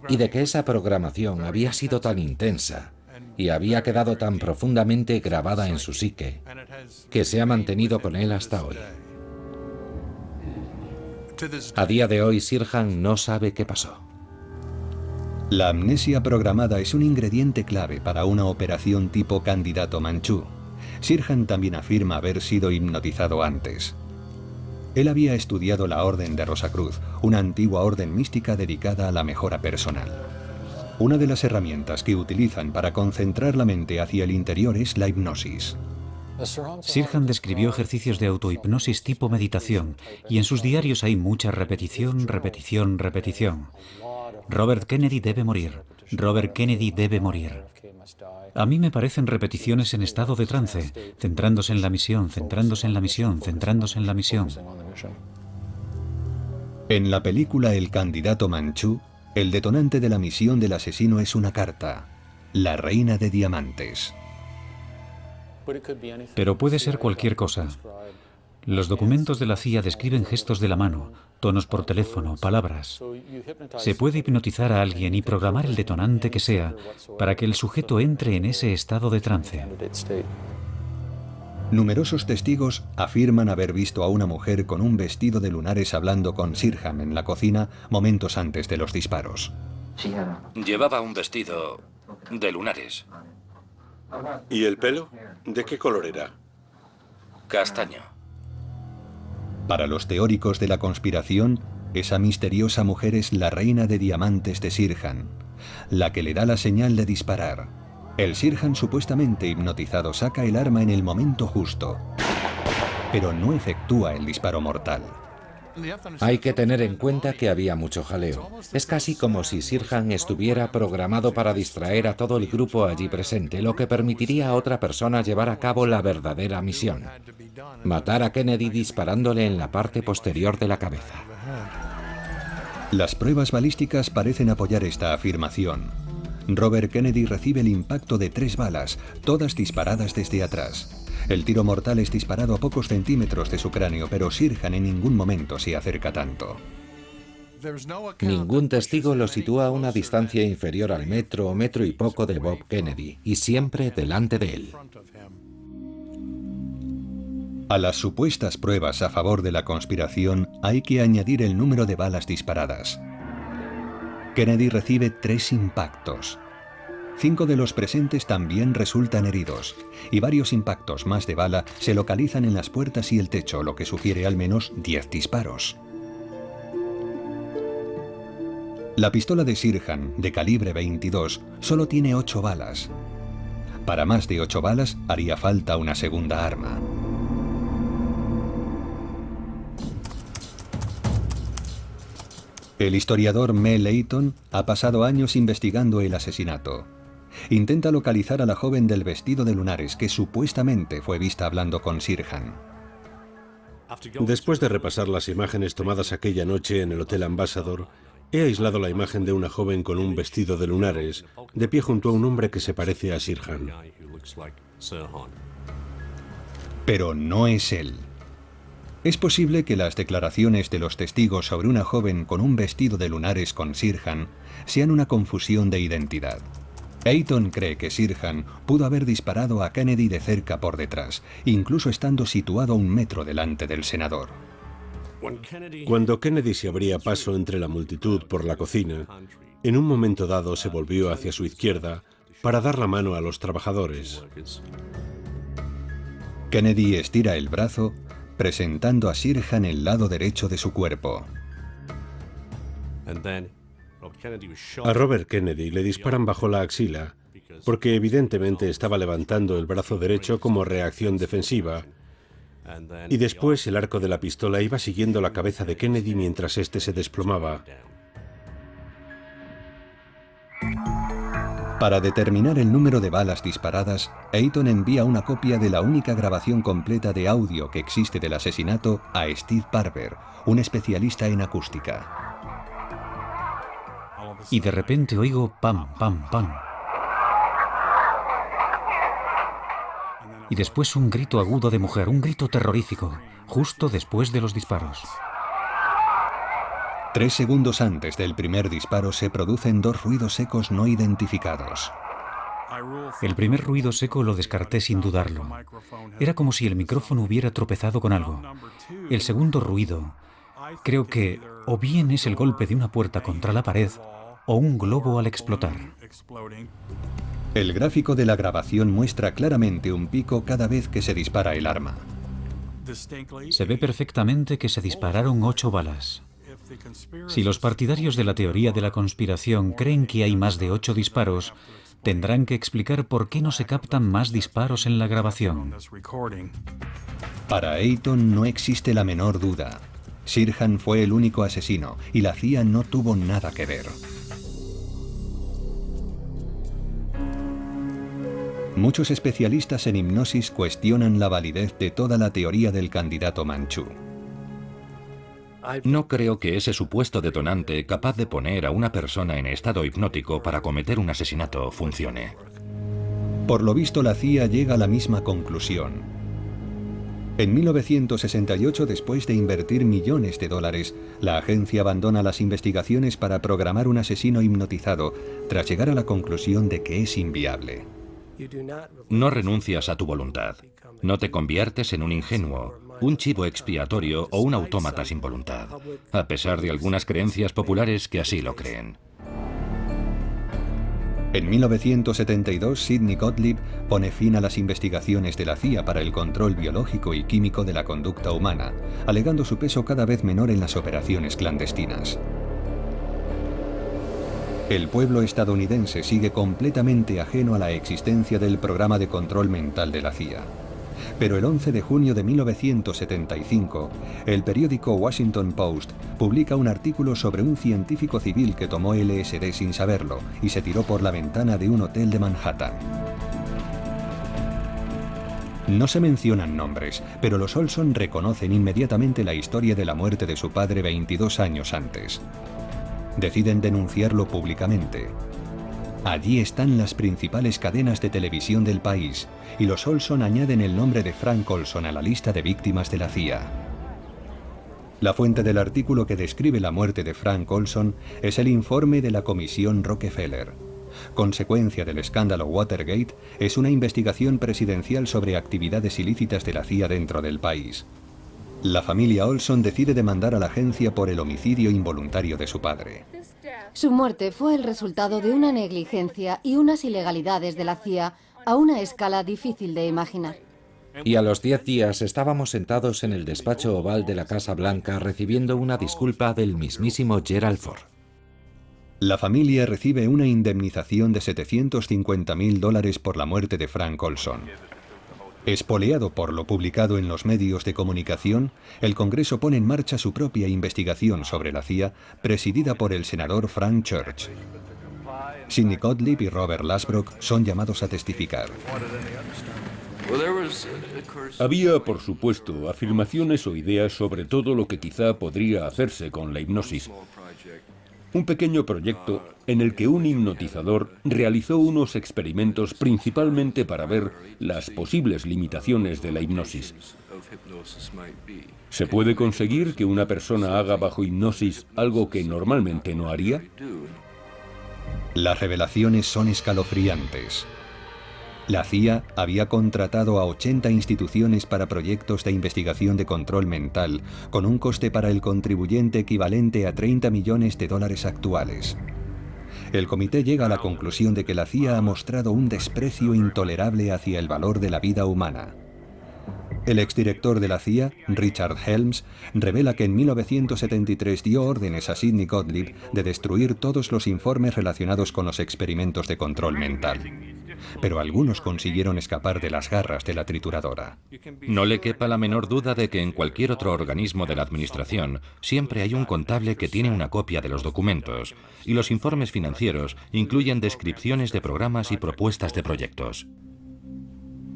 E: y de que esa programación había sido tan intensa y había quedado tan profundamente grabada en su psique que se ha mantenido con él hasta hoy. A día de hoy, Sirhan no sabe qué pasó.
A: La amnesia programada es un ingrediente clave para una operación tipo candidato Manchú. Sirhan también afirma haber sido hipnotizado antes. Él había estudiado la Orden de Rosacruz, una antigua orden mística dedicada a la mejora personal. Una de las herramientas que utilizan para concentrar la mente hacia el interior es la hipnosis.
D: Sirhan describió ejercicios de autohipnosis tipo meditación, y en sus diarios hay mucha repetición, repetición, repetición. Robert Kennedy debe morir. Robert Kennedy debe morir. A mí me parecen repeticiones en estado de trance, centrándose en la misión, centrándose en la misión, centrándose en la misión.
A: En la película El candidato Manchú, el detonante de la misión del asesino es una carta, la reina de diamantes.
D: Pero puede ser cualquier cosa. Los documentos de la CIA describen gestos de la mano, tonos por teléfono, palabras. Se puede hipnotizar a alguien y programar el detonante que sea para que el sujeto entre en ese estado de trance.
A: Numerosos testigos afirman haber visto a una mujer con un vestido de lunares hablando con Sirhan en la cocina momentos antes de los disparos.
C: Llevaba un vestido de lunares.
F: ¿Y el pelo? ¿De qué color era?
C: Castaño.
A: Para los teóricos de la conspiración, esa misteriosa mujer es la reina de diamantes de Sirhan, la que le da la señal de disparar. El Sirhan supuestamente hipnotizado saca el arma en el momento justo, pero no efectúa el disparo mortal.
E: Hay que tener en cuenta que había mucho jaleo. Es casi como si Sirhan estuviera programado para distraer a todo el grupo allí presente, lo que permitiría a otra persona llevar a cabo la verdadera misión: matar a Kennedy disparándole en la parte posterior de la cabeza.
A: Las pruebas balísticas parecen apoyar esta afirmación. Robert Kennedy recibe el impacto de 3 balas, todas disparadas desde atrás. El tiro mortal es disparado a pocos centímetros de su cráneo, pero Sirhan en ningún momento se acerca tanto.
E: Ningún testigo lo sitúa a una distancia inferior al metro o metro y poco de Bob Kennedy, y siempre delante de él.
A: A las supuestas pruebas a favor de la conspiración hay que añadir el número de balas disparadas. Kennedy recibe 3 impactos. 5 de los presentes también resultan heridos, y varios impactos más de bala se localizan en las puertas y el techo, lo que sugiere al menos 10 disparos. La pistola de Sirhan, de calibre 22, solo tiene 8 balas. Para más de 8 balas haría falta una segunda arma. El historiador Mel Leighton ha pasado años investigando el asesinato. Intenta localizar a la joven del vestido de lunares que supuestamente fue vista hablando con Sirhan.
F: Después de repasar las imágenes tomadas aquella noche en el Hotel Ambassador, he aislado la imagen de una joven con un vestido de lunares, de pie junto a un hombre que se parece a Sirhan.
A: Pero no es él. Es posible que las declaraciones de los testigos sobre una joven con un vestido de lunares con Sirhan sean una confusión de identidad. Leighton cree que Sirhan pudo haber disparado a Kennedy de cerca por detrás, incluso estando situado a 1 metro delante del senador.
F: Cuando Kennedy se abría paso entre la multitud por la cocina, en un momento dado se volvió hacia su izquierda para dar la mano a los trabajadores.
A: Kennedy estira el brazo, presentando a Sirhan el lado derecho de su cuerpo.
F: A Robert Kennedy le disparan bajo la axila, porque evidentemente estaba levantando el brazo derecho como reacción defensiva, y después el arco de la pistola iba siguiendo la cabeza de Kennedy mientras éste se desplomaba.
A: Para determinar el número de balas disparadas, Eaton envía una copia de la única grabación completa de audio que existe del asesinato a Steve Barber, un especialista en acústica.
D: Y de repente oigo pam, pam, pam. Y después un grito agudo de mujer, un grito terrorífico, justo después de los disparos.
A: 3 segundos antes del primer disparo se producen 2 ruidos secos no identificados.
D: El primer ruido seco lo descarté sin dudarlo. Era como si el micrófono hubiera tropezado con algo. El segundo ruido, creo que o bien es el golpe de una puerta contra la pared o un globo al explotar.
A: El gráfico de la grabación muestra claramente un pico cada vez que se dispara el arma.
D: Se ve perfectamente que se dispararon 8 balas. Si los partidarios de la teoría de la conspiración creen que hay más de 8 disparos, tendrán que explicar por qué no se captan más disparos en la grabación.
A: Para Eaton no existe la menor duda. Sirhan fue el único asesino y la CIA no tuvo nada que ver. Muchos especialistas en hipnosis cuestionan la validez de toda la teoría del candidato manchú.
C: No creo que ese supuesto detonante capaz de poner a una persona en estado hipnótico para cometer un asesinato funcione.
A: Por lo visto, la CIA llega a la misma conclusión. En 1968, después de invertir millones de dólares, la agencia abandona las investigaciones para programar un asesino hipnotizado, tras llegar a la conclusión de que es inviable.
C: No renuncias a tu voluntad. No te conviertes en un ingenuo, un chivo expiatorio o un autómata sin voluntad, a pesar de algunas creencias populares que así lo creen.
A: En 1972, Sidney Gottlieb pone fin a las investigaciones de la CIA para el control biológico y químico de la conducta humana, alegando su peso cada vez menor en las operaciones clandestinas. El pueblo estadounidense sigue completamente ajeno a la existencia del programa de control mental de la CIA. Pero el 11 de junio de 1975, el periódico Washington Post publica un artículo sobre un científico civil que tomó LSD sin saberlo y se tiró por la ventana de un hotel de Manhattan. No se mencionan nombres, pero los Olson reconocen inmediatamente la historia de la muerte de su padre 22 años antes. Deciden denunciarlo públicamente. Allí están las principales cadenas de televisión del país, y los Olson añaden el nombre de Frank Olson a la lista de víctimas de la CIA. La fuente del artículo que describe la muerte de Frank Olson es el informe de la Comisión Rockefeller. Consecuencia del escándalo Watergate, es una investigación presidencial sobre actividades ilícitas de la CIA dentro del país. La familia Olson decide demandar a la agencia por el homicidio involuntario de su padre.
G: Su muerte fue el resultado de una negligencia y unas ilegalidades de la CIA a una escala difícil de imaginar.
E: Y a los 10 días estábamos sentados en el despacho oval de la Casa Blanca recibiendo una disculpa del mismísimo Gerald Ford.
A: La familia recibe una indemnización de $750.000 por la muerte de Frank Olson. Espoleado por lo publicado en los medios de comunicación, el Congreso pone en marcha su propia investigación sobre la CIA, presidida por el senador Frank Church. Sidney Gottlieb y Robert Lasbrock son llamados a testificar.
B: Había, por supuesto, afirmaciones o ideas sobre todo lo que quizá podría hacerse con la hipnosis. Un pequeño proyecto en el que un hipnotizador realizó unos experimentos principalmente para ver las posibles limitaciones de la hipnosis. ¿Se puede conseguir que una persona haga bajo hipnosis algo que normalmente no haría?
A: Las revelaciones son escalofriantes. La CIA había contratado a 80 instituciones para proyectos de investigación de control mental, con un coste para el contribuyente equivalente a $30 millones actuales. El comité llega a la conclusión de que la CIA ha mostrado un desprecio intolerable hacia el valor de la vida humana. El exdirector de la CIA, Richard Helms, revela que en 1973 dio órdenes a Sidney Gottlieb de destruir todos los informes relacionados con los experimentos de control mental. pero algunos consiguieron escapar de las garras de la trituradora.
C: No le quepa la menor duda de que en cualquier otro organismo de la administración siempre hay un contable que tiene una copia de los documentos, y los informes financieros incluyen descripciones de programas y propuestas de proyectos.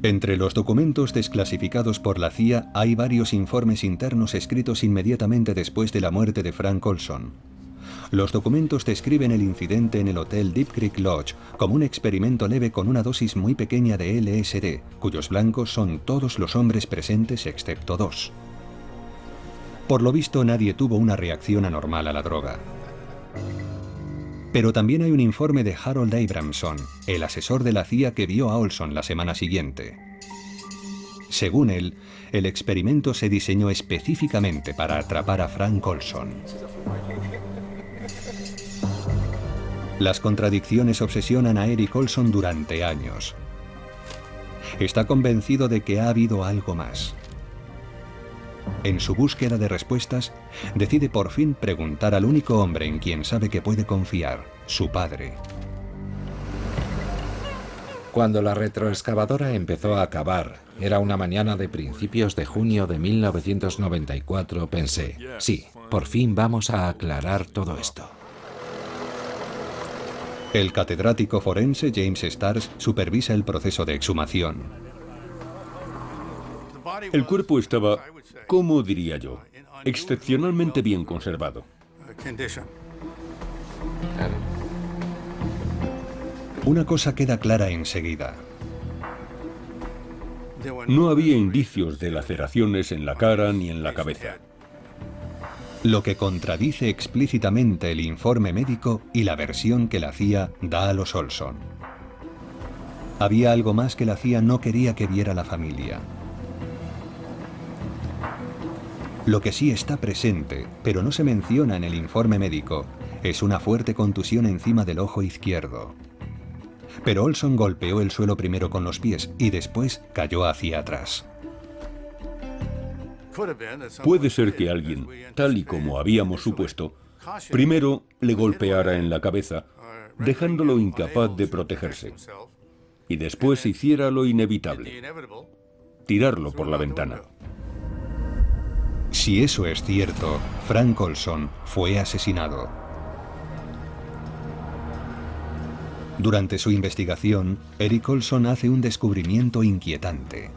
A: Entre los documentos desclasificados por la CIA hay varios informes internos escritos inmediatamente después de la muerte de Frank Olson. Los documentos describen el incidente en el hotel Deep Creek Lodge como un experimento leve con una dosis muy pequeña de LSD, cuyos blancos son todos los hombres presentes excepto 2. Por lo visto, nadie tuvo una reacción anormal a la droga. Pero también hay un informe de Harold Abramson, el asesor de la CIA que vio a Olson la semana siguiente. Según él, el experimento se diseñó específicamente para atrapar a Frank Olson. Las contradicciones obsesionan a Eric Olson durante años. Está convencido de que ha habido algo más. En su búsqueda de respuestas, decide por fin preguntar al único hombre en quien sabe que puede confiar, su padre.
E: Cuando la retroexcavadora empezó a cavar, era una mañana de principios de junio de 1994, pensé, sí, por fin vamos a aclarar todo esto.
A: El catedrático forense James Stars supervisa el proceso de exhumación.
B: El cuerpo estaba, ¿cómo diría yo?, excepcionalmente bien conservado.
A: Una cosa queda clara enseguida.
B: No había indicios de laceraciones en la cara ni en la cabeza.
A: Lo que contradice explícitamente el informe médico y la versión que la CIA da a los Olson. Había algo más que la CIA no quería que viera la familia. Lo que sí está presente, pero no se menciona en el informe médico, es una fuerte contusión encima del ojo izquierdo. Pero Olson golpeó el suelo primero con los pies y después cayó hacia atrás.
B: Puede ser que alguien, tal y como habíamos supuesto, primero le golpeara en la cabeza, dejándolo incapaz de protegerse, y después hiciera lo inevitable, tirarlo por la ventana.
A: Si eso es cierto, Frank Olson fue asesinado. Durante su investigación, Eric Olson hace un descubrimiento inquietante.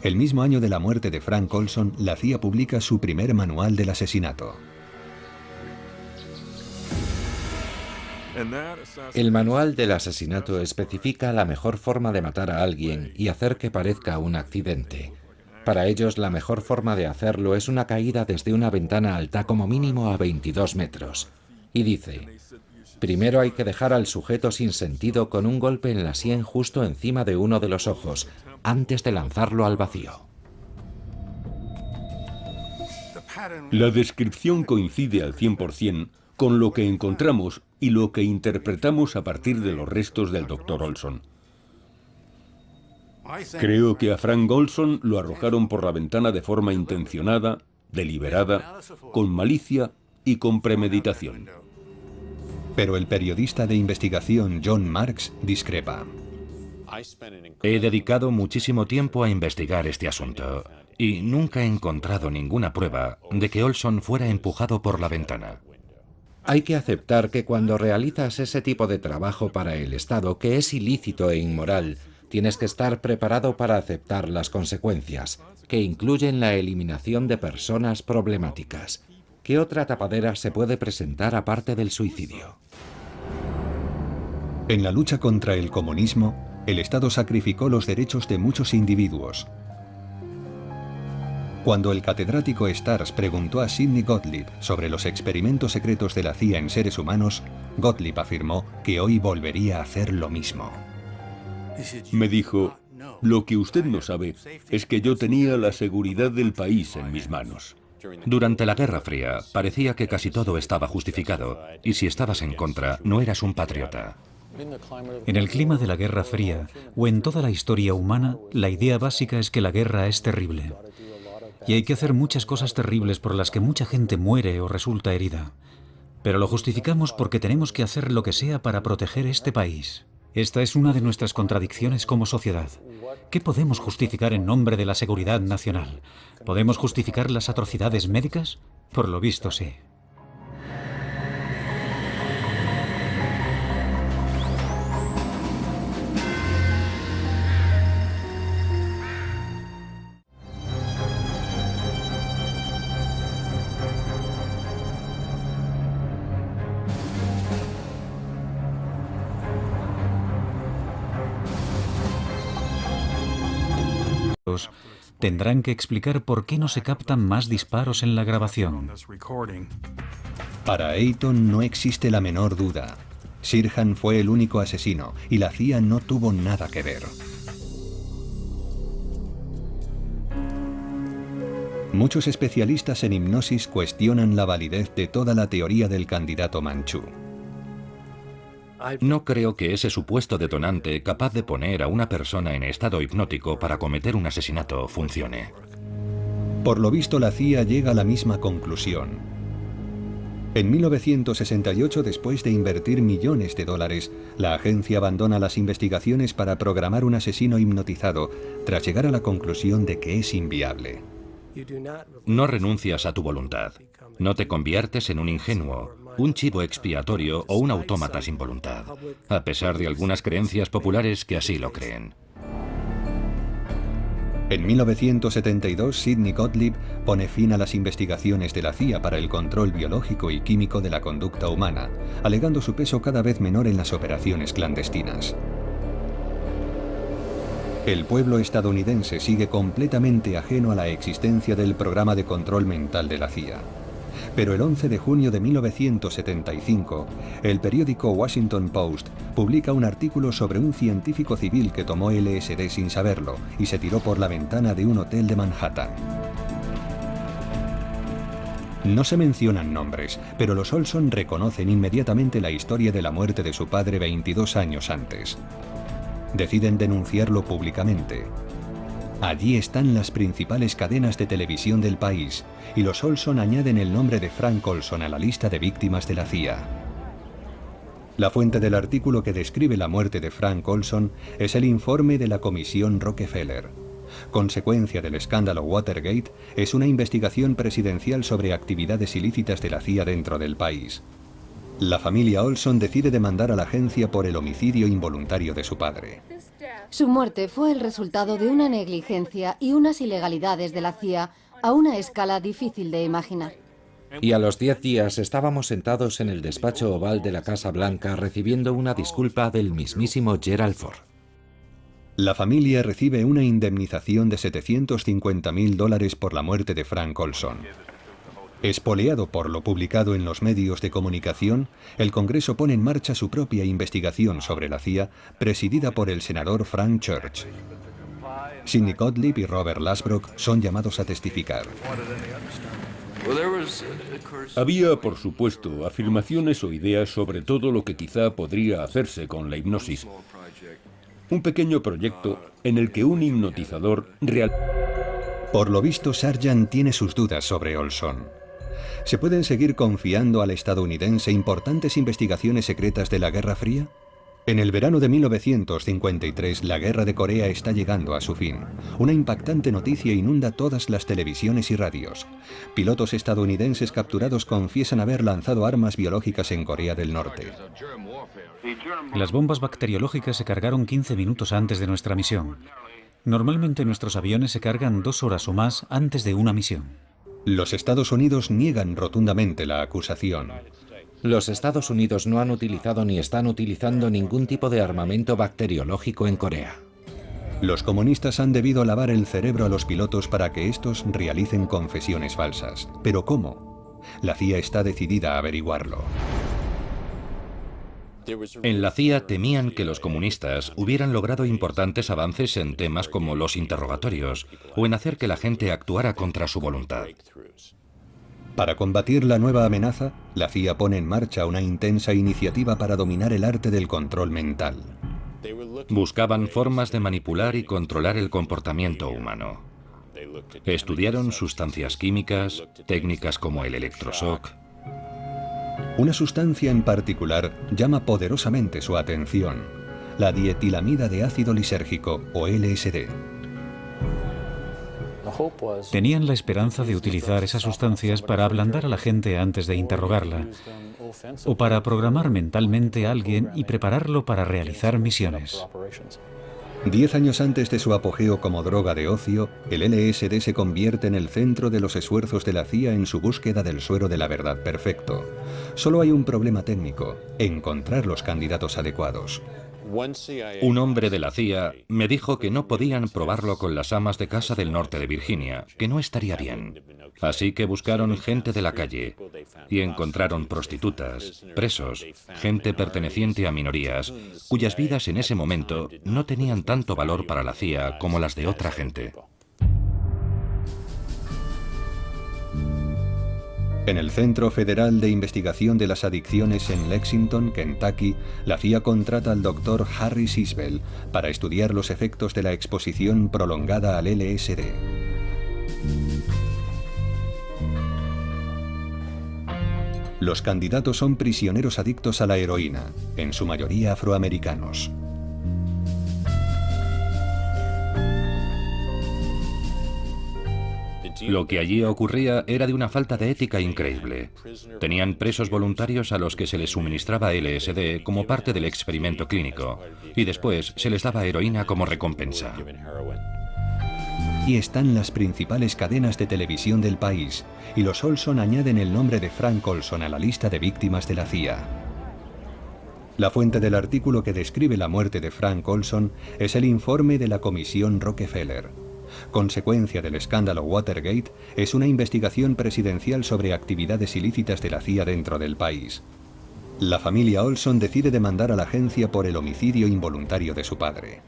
A: El mismo año de la muerte de Frank Olson, la CIA publica su primer manual del asesinato.
E: El manual del asesinato especifica la mejor forma de matar a alguien y hacer que parezca un accidente. Para ellos, la mejor forma de hacerlo es una caída desde una ventana alta como mínimo a 22 metros. Y dice, primero hay que dejar al sujeto sin sentido con un golpe en la sien justo encima de uno de los ojos, antes de lanzarlo al vacío.
B: La descripción coincide al 100% con lo que encontramos y lo que interpretamos a partir de los restos del Dr. Olson. Creo que a Frank Olson lo arrojaron por la ventana de forma intencionada, deliberada, con malicia y con premeditación.
A: Pero el periodista de investigación John Marks discrepa.
C: He dedicado muchísimo tiempo a investigar este asunto y nunca he encontrado ninguna prueba de que Olson fuera empujado por la ventana.
E: Hay que aceptar que cuando realizas ese tipo de trabajo para el Estado, que es ilícito e inmoral, tienes que estar preparado para aceptar las consecuencias, que incluyen la eliminación de personas problemáticas. ¿Qué otra tapadera se puede presentar aparte del suicidio?
A: En la lucha contra el comunismo, el Estado sacrificó los derechos de muchos individuos. Cuando el catedrático Stars preguntó a Sidney Gottlieb sobre los experimentos secretos de la CIA en seres humanos, Gottlieb afirmó que hoy volvería a hacer lo mismo.
B: Me dijo, lo que usted no sabe es que yo tenía la seguridad del país en mis manos.
C: Durante la Guerra Fría, parecía que casi todo estaba justificado, y si estabas en contra, no eras un patriota.
D: En el clima de la Guerra Fría, o en toda la historia humana, la idea básica es que la guerra es terrible. Y hay que hacer muchas cosas terribles por las que mucha gente muere o resulta herida. Pero lo justificamos porque tenemos que hacer lo que sea para proteger este país. Esta es una de nuestras contradicciones como sociedad. ¿Qué podemos justificar en nombre de la seguridad nacional? ¿Podemos justificar las atrocidades médicas? Por lo visto, sí. Tendrán que explicar por qué no se captan más disparos en la grabación.
A: Para Eyton no existe la menor duda. Sirhan fue el único asesino y la CIA no tuvo nada que ver. Muchos especialistas en hipnosis cuestionan la validez de toda la teoría del candidato manchú.
C: No creo que ese supuesto detonante capaz de poner a una persona en estado hipnótico para cometer un asesinato funcione.
A: Por lo visto, la CIA llega a la misma conclusión. En 1968, después de invertir millones de dólares, la agencia abandona las investigaciones para programar un asesino hipnotizado, tras llegar a la conclusión de que es inviable.
C: No renuncias a tu voluntad. No te conviertes en un ingenuo, un chivo expiatorio o un autómata sin voluntad, a pesar de algunas creencias populares que así lo creen.
A: En 1972, Sidney Gottlieb pone fin a las investigaciones de la CIA para el control biológico y químico de la conducta humana, alegando su peso cada vez menor en las operaciones clandestinas. El pueblo estadounidense sigue completamente ajeno a la existencia del programa de control mental de la CIA. Pero el 11 de junio de 1975, el periódico Washington Post publica un artículo sobre un científico civil que tomó LSD sin saberlo y se tiró por la ventana de un hotel de Manhattan. No se mencionan nombres, pero los Olson reconocen inmediatamente la historia de la muerte de su padre 22 años antes. Deciden denunciarlo públicamente. Allí están las principales cadenas de televisión del país, y los Olson añaden el nombre de Frank Olson a la lista de víctimas de la CIA. La fuente del artículo que describe la muerte de Frank Olson es el informe de la Comisión Rockefeller. Consecuencia del escándalo Watergate, es una investigación presidencial sobre actividades ilícitas de la CIA dentro del país. La familia Olson decide demandar a la agencia por el homicidio involuntario de su padre.
G: Su muerte fue el resultado de una negligencia y unas ilegalidades de la CIA a una escala difícil de imaginar.
E: Y a los 10 días estábamos sentados en el despacho oval de la Casa Blanca recibiendo una disculpa del mismísimo Gerald Ford.
A: La familia recibe una indemnización de $750.000 por la muerte de Frank Olson. Espoleado por lo publicado en los medios de comunicación, el Congreso pone en marcha su propia investigación sobre la CIA, presidida por el senador Frank Church. Sidney Gottlieb y Robert Lasbrock son llamados a testificar.
B: Había, por supuesto, afirmaciones o ideas sobre todo lo que quizá podría hacerse con la hipnosis. Un pequeño proyecto en el que un hipnotizador real...
A: Por lo visto, Sargent tiene sus dudas sobre Olson. ¿Se pueden seguir confiando al estadounidense importantes investigaciones secretas de la Guerra Fría? En el verano de 1953, la Guerra de Corea está llegando a su fin. Una impactante noticia inunda todas las televisiones y radios. Pilotos estadounidenses capturados confiesan haber lanzado armas biológicas en Corea del Norte.
D: Las bombas bacteriológicas se cargaron 15 minutos antes de nuestra misión. Normalmente nuestros aviones se cargan 2 horas o más antes de una misión.
A: Los Estados Unidos niegan rotundamente la acusación.
E: Los Estados Unidos no han utilizado ni están utilizando ningún tipo de armamento bacteriológico en Corea.
A: Los comunistas han debido lavar el cerebro a los pilotos para que estos realicen confesiones falsas. ¿Pero cómo? La CIA está decidida a averiguarlo.
C: En la CIA temían que los comunistas hubieran logrado importantes avances en temas como los interrogatorios o en hacer que la gente actuara contra su voluntad.
A: Para combatir la nueva amenaza, la CIA pone en marcha una intensa iniciativa para dominar el arte del control mental.
C: Buscaban formas de manipular y controlar el comportamiento humano. Estudiaron sustancias químicas, técnicas como el electroshock.
A: Una sustancia en particular llama poderosamente su atención. la dietilamida de ácido lisérgico, o LSD.
D: Tenían la esperanza de utilizar esas sustancias para ablandar a la gente antes de interrogarla, o para programar mentalmente a alguien y prepararlo para realizar misiones.
A: 10 años antes de su apogeo como droga de ocio, el LSD se convierte en el centro de los esfuerzos de la CIA en su búsqueda del suero de la verdad perfecto. Solo hay un problema técnico: encontrar los candidatos adecuados.
C: Un hombre de la CIA me dijo que no podían probarlo con las amas de casa del norte de Virginia, que no estaría bien. Así que buscaron gente de la calle y encontraron prostitutas, presos, gente perteneciente a minorías, cuyas vidas en ese momento no tenían tanto valor para la CIA como las de otra gente.
A: En el Centro Federal de Investigación de las Adicciones en Lexington, Kentucky, la CIA contrata al Dr. Harry Sisbel para estudiar los efectos de la exposición prolongada al LSD. Los candidatos son prisioneros adictos a la heroína, en su mayoría afroamericanos.
C: Lo que allí ocurría era de una falta de ética increíble. Tenían presos voluntarios a los que se les suministraba LSD como parte del experimento clínico, y después se les daba heroína como recompensa.
A: Y están las principales cadenas de televisión del país, y los Olson añaden el nombre de Frank Olson a la lista de víctimas de la CIA. La fuente del artículo que describe la muerte de Frank Olson es el informe de la Comisión Rockefeller. Consecuencia del escándalo Watergate, es una investigación presidencial sobre actividades ilícitas de la CIA dentro del país. La familia Olson decide demandar a la agencia por el homicidio involuntario de su padre.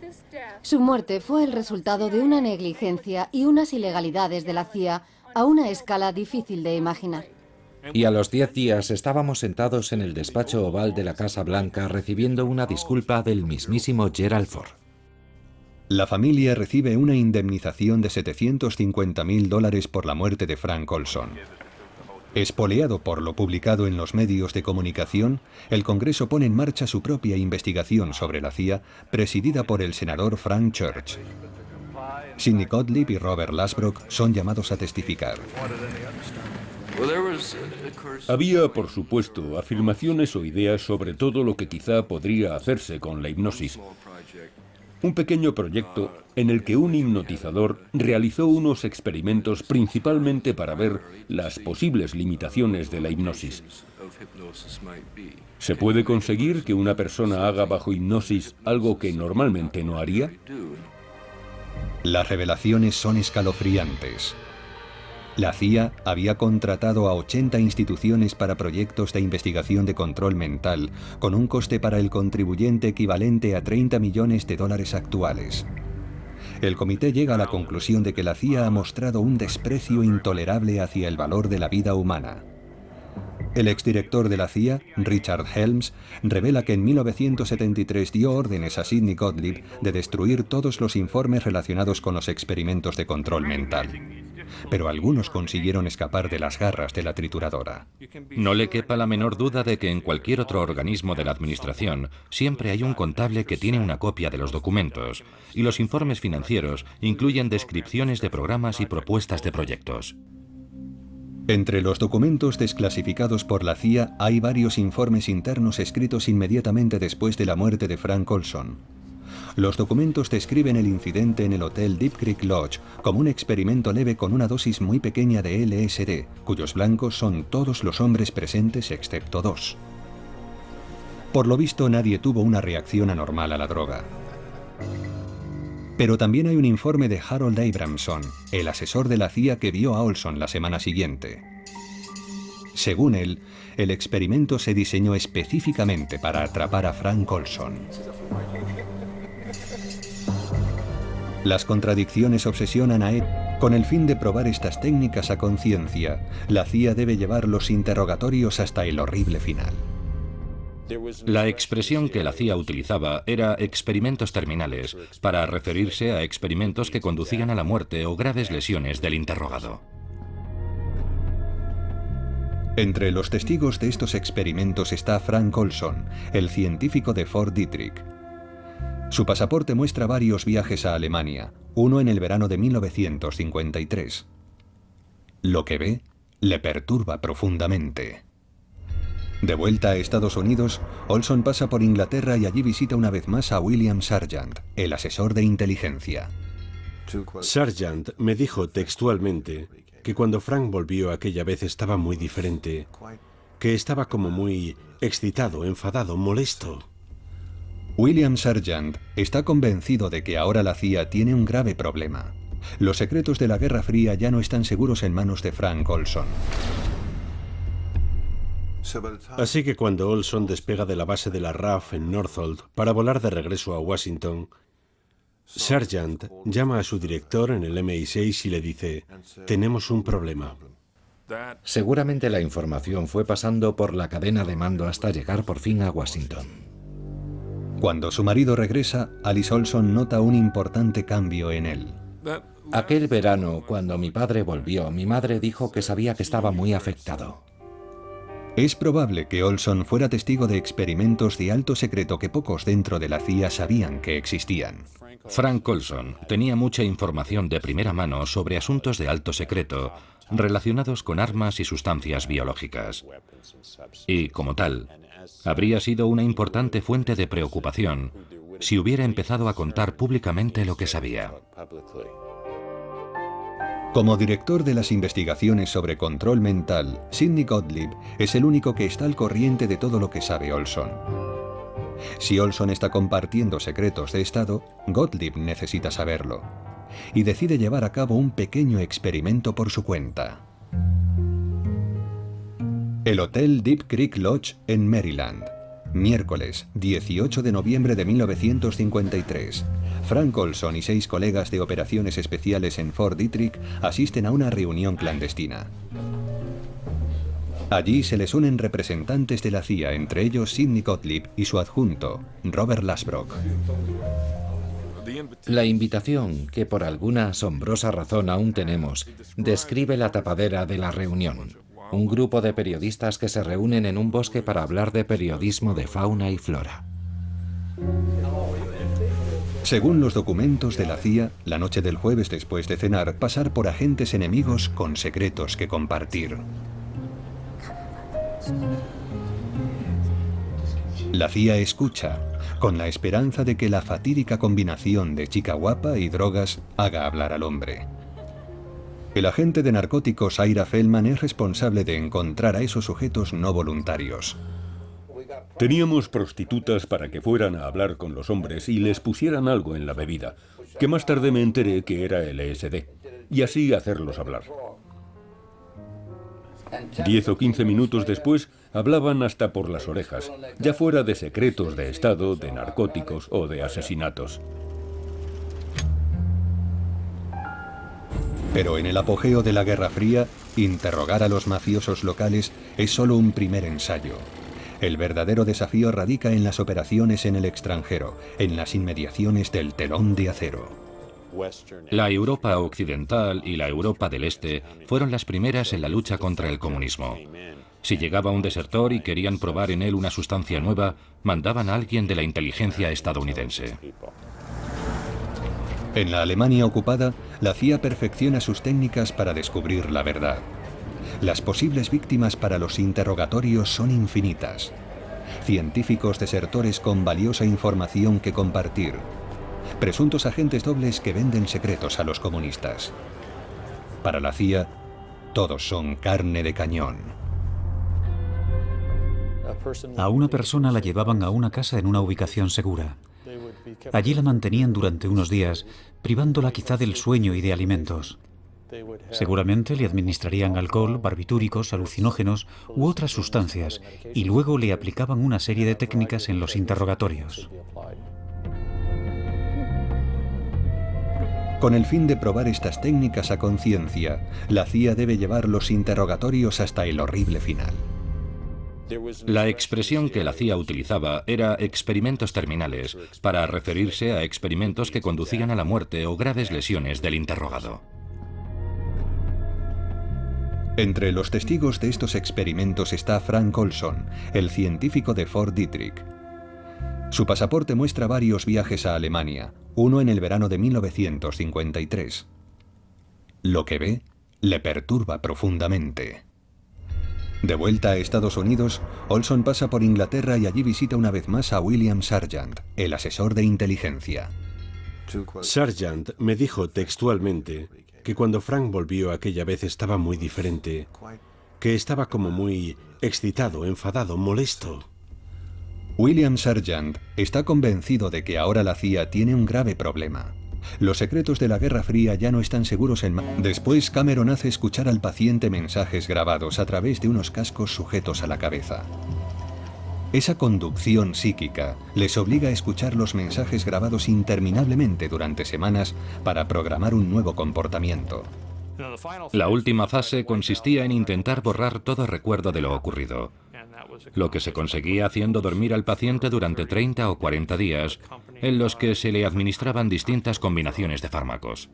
G: Su muerte fue el resultado de una negligencia y unas ilegalidades de la CIA a una escala difícil de imaginar.
E: Y a los 10 días estábamos sentados en el despacho oval de la Casa Blanca recibiendo una disculpa del mismísimo Gerald Ford.
A: La familia recibe una indemnización de $750.000 por la muerte de Frank Olson. Espoleado por lo publicado en los medios de comunicación, el Congreso pone en marcha su propia investigación sobre la CIA, presidida por el senador Frank Church. Sidney Gottlieb y Robert Lasbrock son llamados a testificar.
B: Había, por supuesto, afirmaciones o ideas sobre todo lo que quizá podría hacerse con la hipnosis. Un pequeño proyecto en el que un hipnotizador realizó unos experimentos principalmente para ver las posibles limitaciones de la hipnosis. ¿Se puede conseguir que una persona haga bajo hipnosis algo que normalmente no haría?
A: Las revelaciones son escalofriantes. La CIA había contratado a 80 instituciones para proyectos de investigación de control mental, con un coste para el contribuyente equivalente a $30 millones actuales. El comité llega a la conclusión de que la CIA ha mostrado un desprecio intolerable hacia el valor de la vida humana. El exdirector de la CIA, Richard Helms, revela que en 1973 dio órdenes a Sidney Gottlieb de destruir todos los informes relacionados con los experimentos de control mental. Pero algunos consiguieron escapar de las garras de la trituradora.
C: No le quepa la menor duda de que en cualquier otro organismo de la administración siempre hay un contable que tiene una copia de los documentos, y los informes financieros incluyen descripciones de programas y propuestas de proyectos.
A: Entre los documentos desclasificados por la CIA hay varios informes internos escritos inmediatamente después de la muerte de Frank Olson. Los documentos describen el incidente en el hotel Deep Creek Lodge como un experimento leve con una dosis muy pequeña de LSD, cuyos blancos son todos los hombres presentes excepto 2. Por lo visto, nadie tuvo una reacción anormal a la droga. Pero también hay un informe de Harold Abramson, el asesor de la CIA que vio a Olson la semana siguiente. Según él, el experimento se diseñó específicamente para atrapar a Frank Olson. Las contradicciones obsesionan a él. Con el fin de probar estas técnicas a conciencia, la CIA debe llevar los interrogatorios hasta el horrible final.
C: La expresión que la CIA utilizaba era experimentos terminales, para referirse a experimentos que conducían a la muerte o graves lesiones del interrogado.
A: Entre los testigos de estos experimentos está Frank Olson, el científico de Fort Detrick. Su pasaporte muestra varios viajes a Alemania, uno en el verano de 1953. Lo que ve le perturba profundamente. De vuelta a Estados Unidos, Olson pasa por Inglaterra y allí visita una vez más a William Sargant, el asesor de inteligencia.
F: Sargant me dijo textualmente que cuando Frank volvió aquella vez estaba muy diferente, que estaba como muy excitado, enfadado, molesto.
A: William Sargant está convencido de que ahora la CIA tiene un grave problema. Los secretos de la Guerra Fría ya no están seguros en manos de Frank Olson.
F: Así que cuando Olson despega de la base de la RAF en Northolt para volar de regreso a Washington, Sargant llama a su director en el MI6 y le dice: tenemos un problema.
E: Seguramente la información fue pasando por la cadena de mando hasta llegar por fin a Washington.
A: Cuando su marido regresa, Alice Olson nota un importante cambio en él.
E: Aquel verano, cuando mi padre volvió, mi madre dijo que sabía que estaba muy afectado.
A: Es probable que Olson fuera testigo de experimentos de alto secreto que pocos dentro de la CIA sabían que existían.
C: Frank Olson tenía mucha información de primera mano sobre asuntos de alto secreto relacionados con armas y sustancias biológicas. Y, como tal, habría sido una importante fuente de preocupación si hubiera empezado a contar públicamente lo que sabía.
A: Como director de las investigaciones sobre control mental, Sidney Gottlieb es el único que está al corriente de todo lo que sabe Olson. Si Olson está compartiendo secretos de Estado, Gottlieb necesita saberlo y decide llevar a cabo un pequeño experimento por su cuenta. El Hotel Deep Creek Lodge en Maryland. Miércoles, 18 de noviembre de 1953. Frank Olson y 6 colegas de operaciones especiales en Fort Detrick asisten a una reunión clandestina. Allí se les unen representantes de la CIA, entre ellos Sidney Gottlieb y su adjunto, Robert Lasbrock.
E: La invitación, que por alguna asombrosa razón aún tenemos, describe la tapadera de la reunión. Un grupo de periodistas que se reúnen en un bosque para hablar de periodismo de fauna y flora.
A: Según los documentos de la CIA, la noche del jueves después de cenar, pasar por agentes enemigos con secretos que compartir. La CIA escucha, con la esperanza de que la fatídica combinación de chica guapa y drogas haga hablar al hombre. El agente de narcóticos Ira Feldman es responsable de encontrar a esos sujetos no voluntarios.
B: Teníamos prostitutas para que fueran a hablar con los hombres y les pusieran algo en la bebida, que más tarde me enteré que era LSD, y así hacerlos hablar. 10 o 15 minutos después hablaban hasta por las orejas, ya fuera de secretos de Estado, de narcóticos o de asesinatos.
A: Pero en el apogeo de la Guerra Fría, interrogar a los mafiosos locales es solo un primer ensayo. El verdadero desafío radica en las operaciones en el extranjero, en las inmediaciones del telón de acero.
C: La Europa occidental y la Europa del Este fueron las primeras en la lucha contra el comunismo. Si llegaba un desertor y querían probar en él una sustancia nueva, mandaban a alguien de la inteligencia estadounidense.
A: En la Alemania ocupada, la CIA perfecciona sus técnicas para descubrir la verdad. Las posibles víctimas para los interrogatorios son infinitas. Científicos desertores con valiosa información que compartir. Presuntos agentes dobles que venden secretos a los comunistas. Para la CIA, todos son carne de cañón.
D: A una persona la llevaban a una casa en una ubicación segura. Allí la mantenían durante unos días, privándola quizá del sueño y de alimentos. Seguramente le administrarían alcohol, barbitúricos, alucinógenos u otras sustancias, y luego le aplicaban una serie de técnicas en los interrogatorios.
A: Con el fin de probar estas técnicas a conciencia, la CIA debe llevar los interrogatorios hasta el horrible final.
C: La expresión que la CIA utilizaba era experimentos terminales, para referirse a experimentos que conducían a la muerte o graves lesiones del interrogado.
A: Entre los testigos de estos experimentos está Frank Olson, el científico de Fort Detrick. Su pasaporte muestra varios viajes a Alemania, uno en el verano de 1953. Lo que ve le perturba profundamente. De vuelta a Estados Unidos, Olson pasa por Inglaterra y allí visita una vez más a William Sargant, el asesor de inteligencia.
F: Sargant me dijo textualmente que cuando Frank volvió aquella vez estaba muy diferente, que estaba como muy excitado, enfadado, molesto.
A: William Sargant está convencido de que ahora la CIA tiene un grave problema. Los secretos de la Guerra Fría ya no están seguros en... Después, Cameron hace escuchar al paciente mensajes grabados a través de unos cascos sujetos a la cabeza. Esa conducción psíquica les obliga a escuchar los mensajes grabados interminablemente durante semanas para programar un nuevo comportamiento.
C: La última fase consistía en intentar borrar todo recuerdo de lo ocurrido, lo que se conseguía haciendo dormir al paciente durante 30 o 40 días, en los que se le administraban distintas combinaciones de fármacos.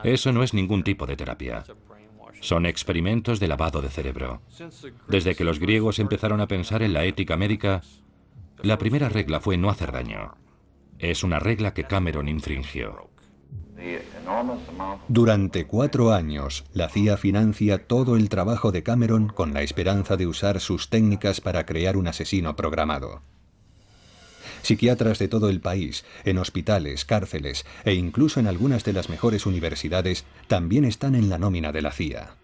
C: Eso no es ningún tipo de terapia. Son experimentos de lavado de cerebro. Desde que los griegos empezaron a pensar en la ética médica, la primera regla fue no hacer daño. Es una regla que Cameron infringió.
A: Durante 4 años, la CIA financia todo el trabajo de Cameron con la esperanza de usar sus técnicas para crear un asesino programado. Psiquiatras de todo el país, en hospitales, cárceles e incluso en algunas de las mejores universidades, también están en la nómina de la CIA.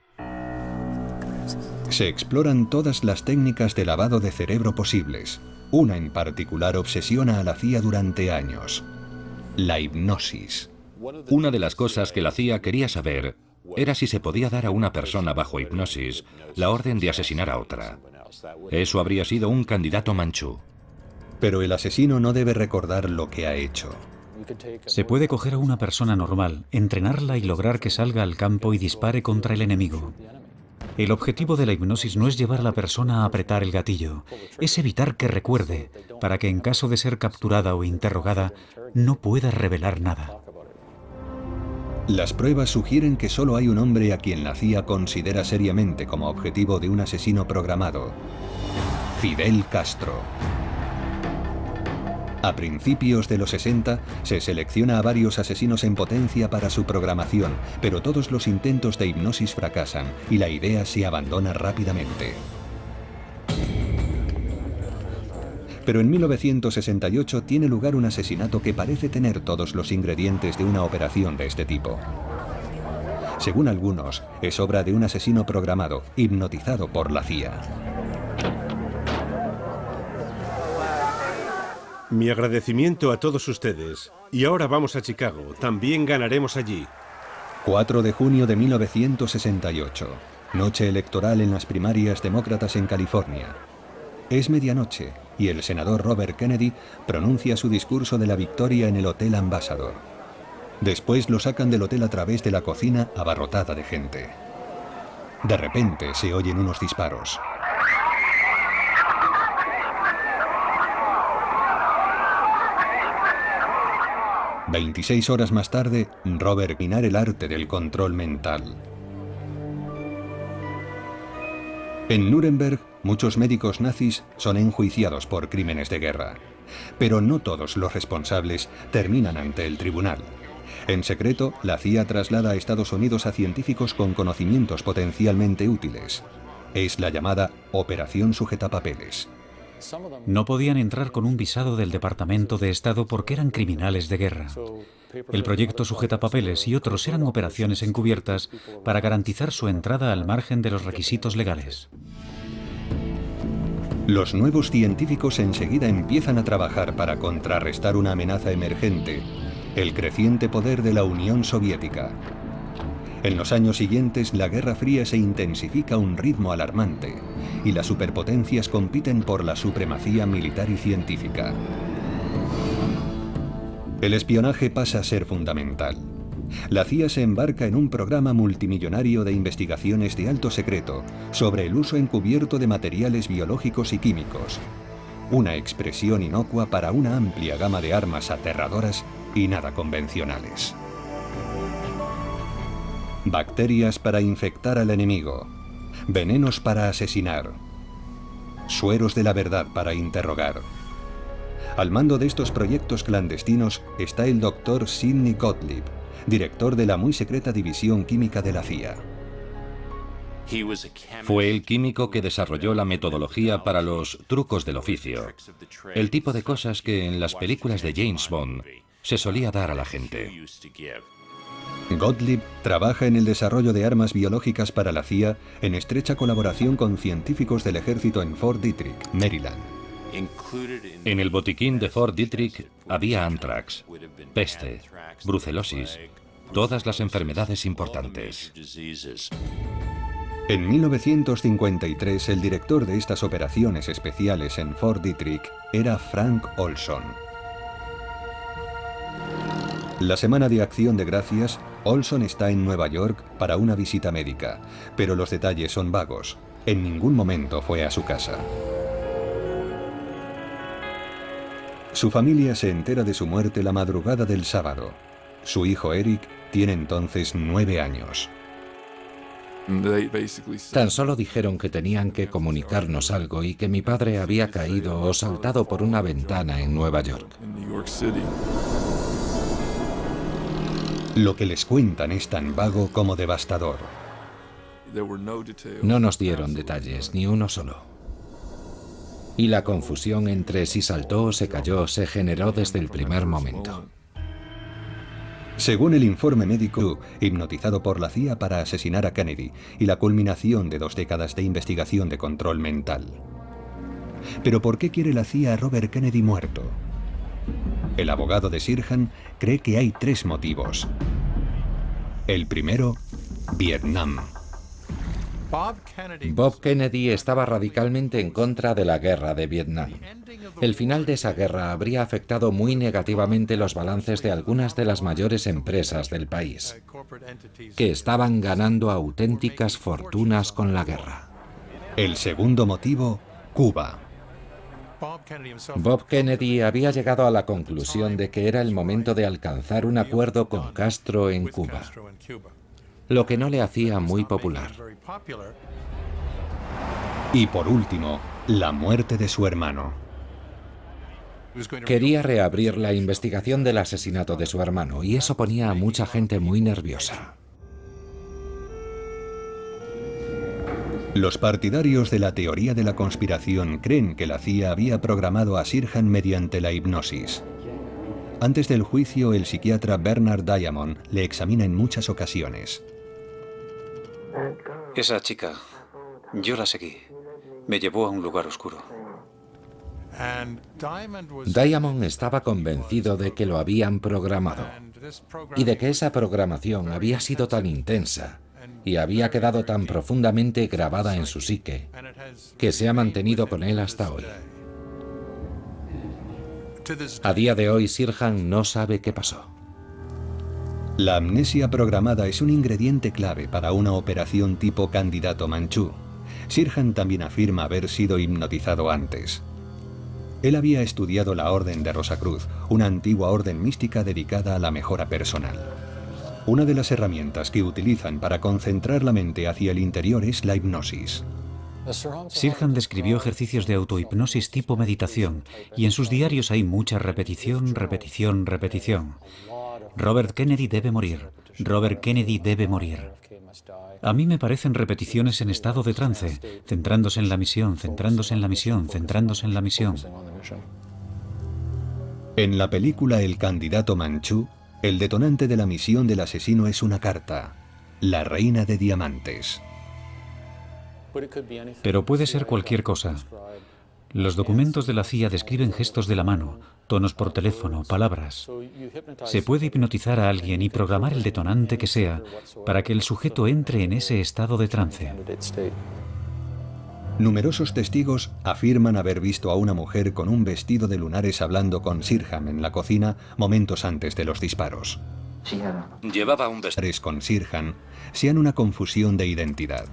A: Se exploran todas las técnicas de lavado de cerebro posibles. Una en particular obsesiona a la CIA durante años: la hipnosis.
C: Una de las cosas que la CIA quería saber era si se podía dar a una persona bajo hipnosis la orden de asesinar a otra. Eso habría sido un candidato manchú.
A: Pero el asesino no debe recordar lo que ha hecho.
D: Se puede coger a una persona normal, entrenarla y lograr que salga al campo y dispare contra el enemigo. El objetivo de la hipnosis no es llevar a la persona a apretar el gatillo, es evitar que recuerde, para que en caso de ser capturada o interrogada, no pueda revelar nada.
A: Las pruebas sugieren que solo hay un hombre a quien la CIA considera seriamente como objetivo de un asesino programado: Fidel Castro. A principios de los 60, se selecciona a varios asesinos en potencia para su programación, pero todos los intentos de hipnosis fracasan y la idea se abandona rápidamente. Pero en 1968 tiene lugar un asesinato que parece tener todos los ingredientes de una operación de este tipo. Según algunos, es obra de un asesino programado, hipnotizado por la CIA.
F: Mi agradecimiento a todos ustedes. Y ahora vamos a Chicago. También ganaremos allí.
A: 4 de junio de 1968. Noche electoral en las primarias demócratas en California. Es medianoche y el senador Robert Kennedy pronuncia su discurso de la victoria en el Hotel Ambassador. Después lo sacan del hotel a través de la cocina abarrotada de gente. De repente se oyen unos disparos. ...26 horas más tarde, Robert minar el arte del control mental. En Nuremberg, muchos médicos nazis son enjuiciados por crímenes de guerra. Pero no todos los responsables terminan ante el tribunal. En secreto, la CIA traslada a Estados Unidos a científicos con conocimientos potencialmente útiles. Es la llamada Operación Sujetapapeles.
D: No podían entrar con un visado del Departamento de Estado porque eran criminales de guerra. El proyecto Sujetapapeles y otros eran operaciones encubiertas para garantizar su entrada al margen de los requisitos legales.
A: Los nuevos científicos enseguida empiezan a trabajar para contrarrestar una amenaza emergente: el creciente poder de la Unión Soviética. En los años siguientes, la Guerra Fría se intensifica a un ritmo alarmante y las superpotencias compiten por la supremacía militar y científica. El espionaje pasa a ser fundamental. La CIA se embarca en un programa multimillonario de investigaciones de alto secreto sobre el uso encubierto de materiales biológicos y químicos. Una expresión inocua para una amplia gama de armas aterradoras y nada convencionales. Bacterias para infectar al enemigo. Venenos para asesinar. sueros de la verdad para interrogar. Al mando de estos proyectos clandestinos está el Dr. Sidney Gottlieb, director de la muy secreta división química de la CIA.
C: Fue el químico que desarrolló la metodología para los trucos del oficio, el tipo de cosas que en las películas de James Bond se solía dar a la gente.
A: Gottlieb trabaja en el desarrollo de armas biológicas para la CIA en estrecha colaboración con científicos del ejército en Fort Detrick, Maryland.
C: En el botiquín de Fort Detrick había anthrax, peste, brucelosis, todas las enfermedades importantes.
A: En 1953, el director de estas operaciones especiales en Fort Detrick era Frank Olson. La semana de Acción de Gracias, Olson está en Nueva York para una visita médica, pero los detalles son vagos. En ningún momento fue a su casa. Su familia se entera de su muerte la madrugada del sábado. Su hijo Eric tiene entonces 9 años.
E: Tan solo dijeron que tenían que comunicarnos algo y que mi padre había caído o saltado por una ventana en Nueva York.
A: Lo que les cuentan es tan vago como devastador.
E: No nos dieron detalles, ni uno solo. Y la confusión entre si saltó o se cayó se generó desde el primer momento.
A: Según el informe médico, hipnotizado por la CIA para asesinar a Kennedy y la culminación de 2 décadas de investigación de control mental. ¿Pero por qué quiere la CIA a Robert Kennedy muerto? El abogado de Sirhan cree que hay 3 motivos. El primero, Vietnam.
E: Bob Kennedy estaba radicalmente en contra de la guerra de Vietnam. El final de esa guerra habría afectado muy negativamente los balances de algunas de las mayores empresas del país, que estaban ganando auténticas fortunas con la guerra.
A: El segundo motivo, Cuba.
E: Bob Kennedy había llegado a la conclusión de que era el momento de alcanzar un acuerdo con Castro en Cuba, lo que no le hacía muy popular.
A: Y por último, la muerte de su hermano.
E: Quería reabrir la investigación del asesinato de su hermano y eso ponía a mucha gente muy nerviosa.
A: Los partidarios de la teoría de la conspiración creen que la CIA había programado a Sirhan mediante la hipnosis. Antes del juicio, el psiquiatra Bernard Diamond le examina en muchas ocasiones.
H: Esa chica, yo la seguí. Me llevó a un lugar oscuro.
E: Diamond estaba convencido de que lo habían programado y de que esa programación había sido tan intensa y había quedado tan profundamente grabada en su psique que se ha mantenido con él hasta hoy. A día de hoy, Sirhan no sabe qué pasó.
A: La amnesia programada es un ingrediente clave para una operación tipo Candidato Manchú. Sirhan también afirma haber sido hipnotizado antes. Él había estudiado la Orden de Rosacruz, una antigua orden mística dedicada a la mejora personal. Una de las herramientas que utilizan para concentrar la mente hacia el interior es la hipnosis.
D: Sirhan describió ejercicios de autohipnosis tipo meditación y en sus diarios hay mucha repetición, repetición, repetición. Robert Kennedy debe morir. Robert Kennedy debe morir. A mí me parecen repeticiones en estado de trance, centrándose en la misión, centrándose en la misión, centrándose en la misión.
A: En la película El Candidato Manchú, el detonante de la misión del asesino es una carta, la Reina de Diamantes.
D: Pero puede ser cualquier cosa. Los documentos de la CIA describen gestos de la mano, tonos por teléfono, palabras. Se puede hipnotizar a alguien y programar el detonante que sea para que el sujeto entre en ese estado de trance.
A: Numerosos testigos afirman haber visto a una mujer con un vestido de lunares hablando con Sirhan en la cocina momentos antes de los disparos.
H: Llevaba un vestido
A: Con Sirhan sean una confusión de identidad.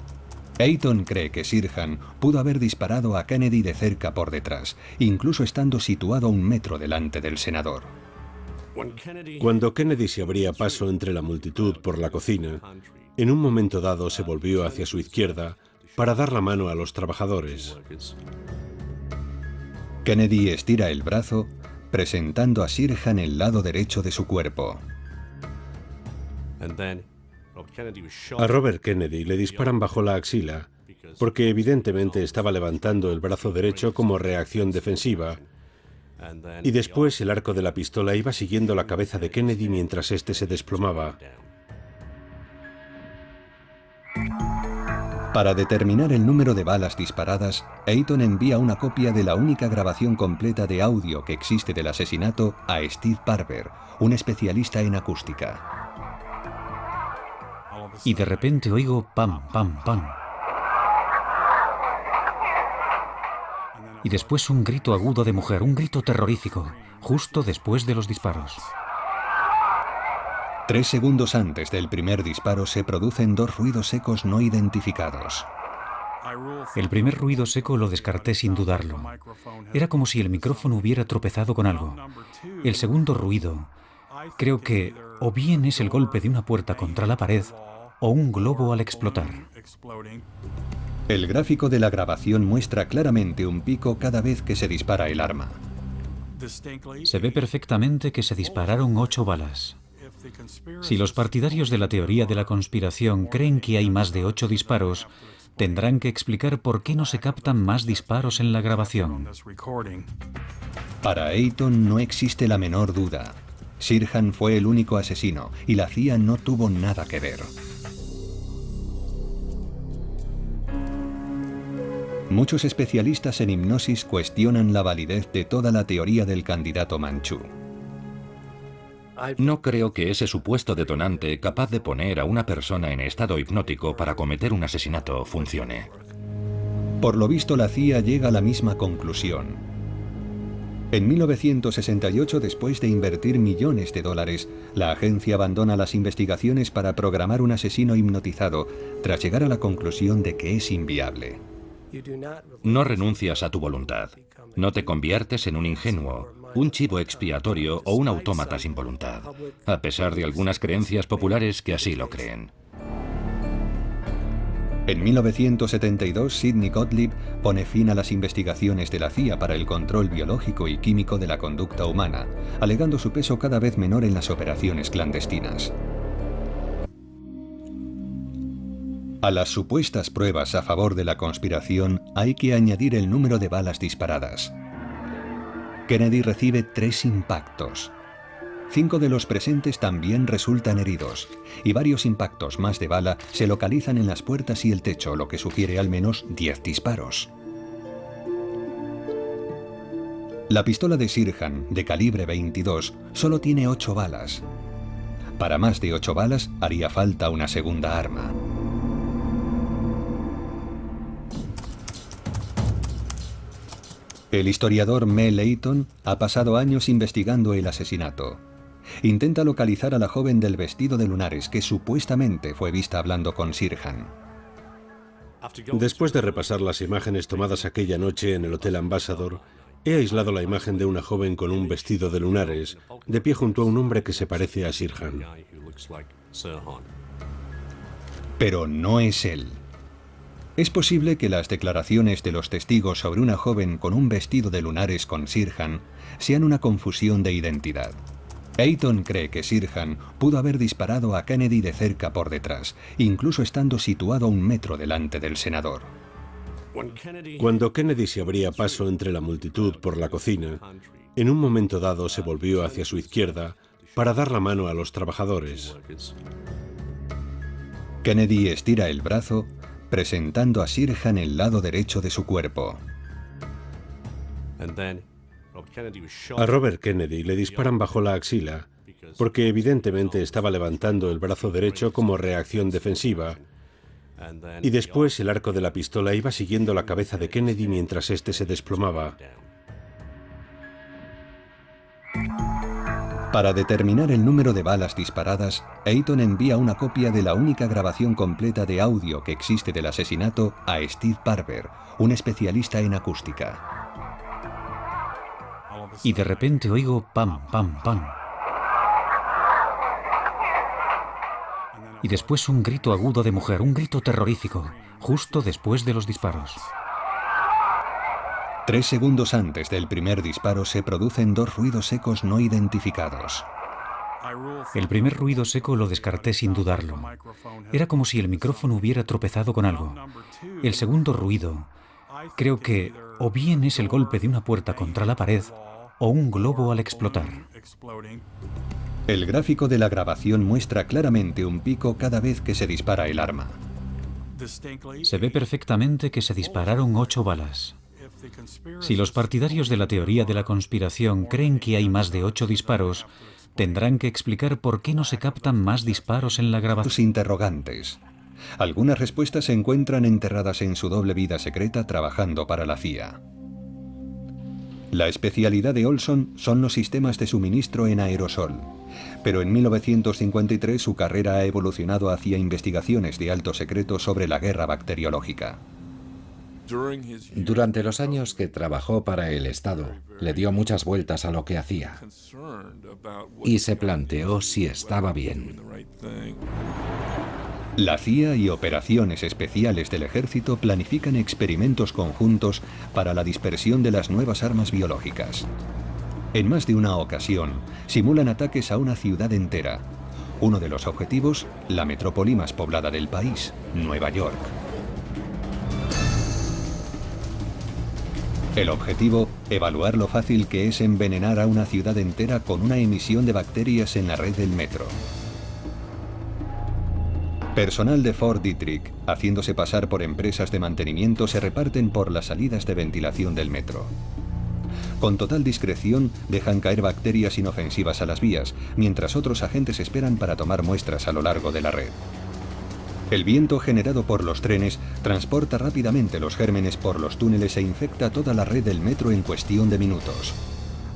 A: Eyton cree que Sirhan pudo haber disparado a Kennedy de cerca por detrás, incluso estando situado a 1 metro delante del senador.
F: Cuando Kennedy se abría paso entre la multitud por la cocina, en un momento dado se volvió hacia su izquierda para dar la mano a los trabajadores.
A: Kennedy estira el brazo, presentando a Sirhan el lado derecho de su cuerpo.
F: A Robert Kennedy le disparan bajo la axila, porque evidentemente estaba levantando el brazo derecho como reacción defensiva, y después el arco de la pistola iba siguiendo la cabeza de Kennedy mientras éste se desplomaba.
A: Para determinar el número de balas disparadas, Eaton envía una copia de la única grabación completa de audio que existe del asesinato a Steve Barber, un especialista en acústica.
D: Y de repente oigo pam, pam, pam. Y después un grito agudo de mujer, un grito terrorífico, justo después de los disparos.
A: 3 segundos antes del primer disparo se producen 2 ruidos secos no identificados.
D: El primer ruido seco lo descarté sin dudarlo. Era como si el micrófono hubiera tropezado con algo. El segundo ruido, creo que o bien es el golpe de una puerta contra la pared o un globo al explotar.
A: El gráfico de la grabación muestra claramente un pico cada vez que se dispara el arma.
D: Se ve perfectamente que se dispararon 8 balas. Si los partidarios de la teoría de la conspiración creen que hay más de 8 disparos, tendrán que explicar por qué no se captan más disparos en la grabación.
A: Para Eaton no existe la menor duda. Sirhan fue el único asesino y la CIA no tuvo nada que ver. Muchos especialistas en hipnosis cuestionan la validez de toda la teoría del candidato manchú.
C: No creo que ese supuesto detonante capaz de poner a una persona en estado hipnótico para cometer un asesinato funcione.
A: Por lo visto, la CIA llega a la misma conclusión. En 1968, después de invertir millones de dólares, la agencia abandona las investigaciones para programar un asesino hipnotizado, tras llegar a la conclusión de que es inviable.
C: No renuncias a tu voluntad. No te conviertes en un ingenuo, un chivo expiatorio o un autómata sin voluntad, a pesar de algunas creencias populares que así lo creen.
A: En 1972, Sidney Gottlieb pone fin a las investigaciones de la CIA para el control biológico y químico de la conducta humana, alegando su peso cada vez menor en las operaciones clandestinas. A las supuestas pruebas a favor de la conspiración hay que añadir el número de balas disparadas. Kennedy recibe 3 impactos. 5 de los presentes también resultan heridos, y varios impactos más de bala se localizan en las puertas y el techo, lo que sugiere al menos 10 disparos. La pistola de Sirhan, de calibre 22, solo tiene 8 balas. Para más de 8 balas haría falta una segunda arma. El historiador Mel Eaton ha pasado años investigando el asesinato. Intenta localizar a la joven del vestido de lunares que supuestamente fue vista hablando con Sirhan.
F: Después de repasar las imágenes tomadas aquella noche en el Hotel Ambassador, he aislado la imagen de una joven con un vestido de lunares, de pie junto a un hombre que se parece a Sirhan.
A: Pero no es él. Es posible que las declaraciones de los testigos sobre una joven con un vestido de lunares con Sirhan sean una confusión de identidad. Eaton cree que Sirhan pudo haber disparado a Kennedy de cerca por detrás, incluso estando situado a 1 metro delante del senador.
F: Cuando Kennedy se abría paso entre la multitud por la cocina, en un momento dado se volvió hacia su izquierda para dar la mano a los trabajadores.
A: Kennedy estira el brazo, presentando a Sirhan el lado derecho de su cuerpo.
F: A Robert Kennedy le disparan bajo la axila, porque evidentemente estaba levantando el brazo derecho como reacción defensiva, y después el arco de la pistola iba siguiendo la cabeza de Kennedy mientras éste se desplomaba.
A: Para determinar el número de balas disparadas, Eaton envía una copia de la única grabación completa de audio que existe del asesinato a Steve Barber, un especialista en acústica.
D: Y de repente oigo pam, pam, pam. Y después un grito agudo de mujer, un grito terrorífico, justo después de los disparos.
A: 3 segundos antes del primer disparo se producen 2 ruidos secos no identificados.
D: El primer ruido seco lo descarté sin dudarlo. Era como si el micrófono hubiera tropezado con algo. El segundo ruido, creo que o bien es el golpe de una puerta contra la pared o un globo al explotar.
A: El gráfico de la grabación muestra claramente un pico cada vez que se dispara el arma.
D: Se ve perfectamente que se dispararon 8 balas. Si los partidarios de la teoría de la conspiración creen que hay más de 8 disparos, tendrán que explicar por qué no se captan más disparos en la grabación.
A: Interrogantes. Algunas respuestas se encuentran enterradas en su doble vida secreta trabajando para la CIA. La especialidad de Olson son los sistemas de suministro en aerosol, pero en 1953 su carrera ha evolucionado hacia investigaciones de alto secreto sobre la guerra bacteriológica.
E: Durante los años que trabajó para el Estado, le dio muchas vueltas a lo que hacía y se planteó si estaba bien.
A: La CIA y operaciones especiales del ejército planifican experimentos conjuntos para la dispersión de las nuevas armas biológicas. En más de una ocasión, simulan ataques a una ciudad entera. Uno de los objetivos, la metrópoli más poblada del país, Nueva York. El objetivo, evaluar lo fácil que es envenenar a una ciudad entera con una emisión de bacterias en la red del metro. Personal de Fort Detrick, haciéndose pasar por empresas de mantenimiento, se reparten por las salidas de ventilación del metro. Con total discreción, dejan caer bacterias inofensivas a las vías, mientras otros agentes esperan para tomar muestras a lo largo de la red. El viento generado por los trenes transporta rápidamente los gérmenes por los túneles e infecta toda la red del metro en cuestión de minutos.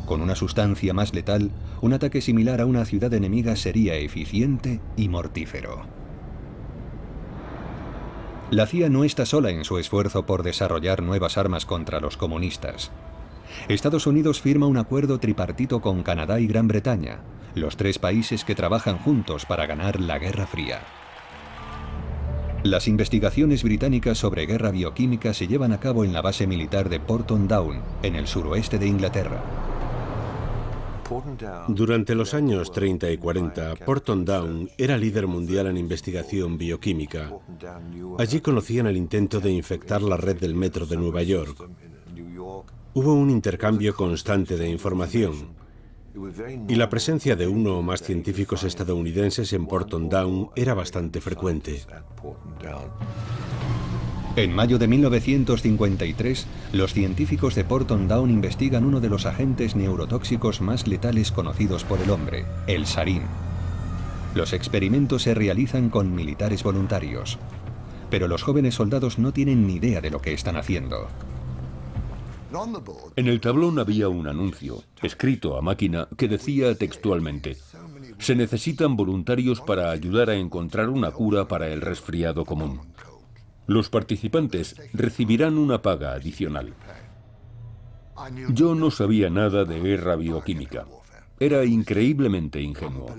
A: Con una sustancia más letal, un ataque similar a una ciudad enemiga sería eficiente y mortífero. La CIA no está sola en su esfuerzo por desarrollar nuevas armas contra los comunistas. Estados Unidos firma un acuerdo tripartito con Canadá y Gran Bretaña, los 3 países que trabajan juntos para ganar la Guerra Fría. Las investigaciones británicas sobre guerra bioquímica se llevan a cabo en la base militar de Porton Down, en el suroeste de Inglaterra.
F: Durante los años 30 y 40, Porton Down era líder mundial en investigación bioquímica. Allí conocían el intento de infectar la red del metro de Nueva York. Hubo un intercambio constante de información y la presencia de uno o más científicos estadounidenses en Porton Down era bastante frecuente.
A: En mayo de 1953, los científicos de Porton Down investigan uno de los agentes neurotóxicos más letales conocidos por el hombre, el sarín. Los experimentos se realizan con militares voluntarios, pero los jóvenes soldados no tienen ni idea de lo que están haciendo.
B: En el tablón había un anuncio, escrito a máquina, que decía textualmente: se necesitan voluntarios para ayudar a encontrar una cura para el resfriado común. Los participantes recibirán una paga adicional. Yo no sabía nada de guerra bioquímica. Era increíblemente ingenuo.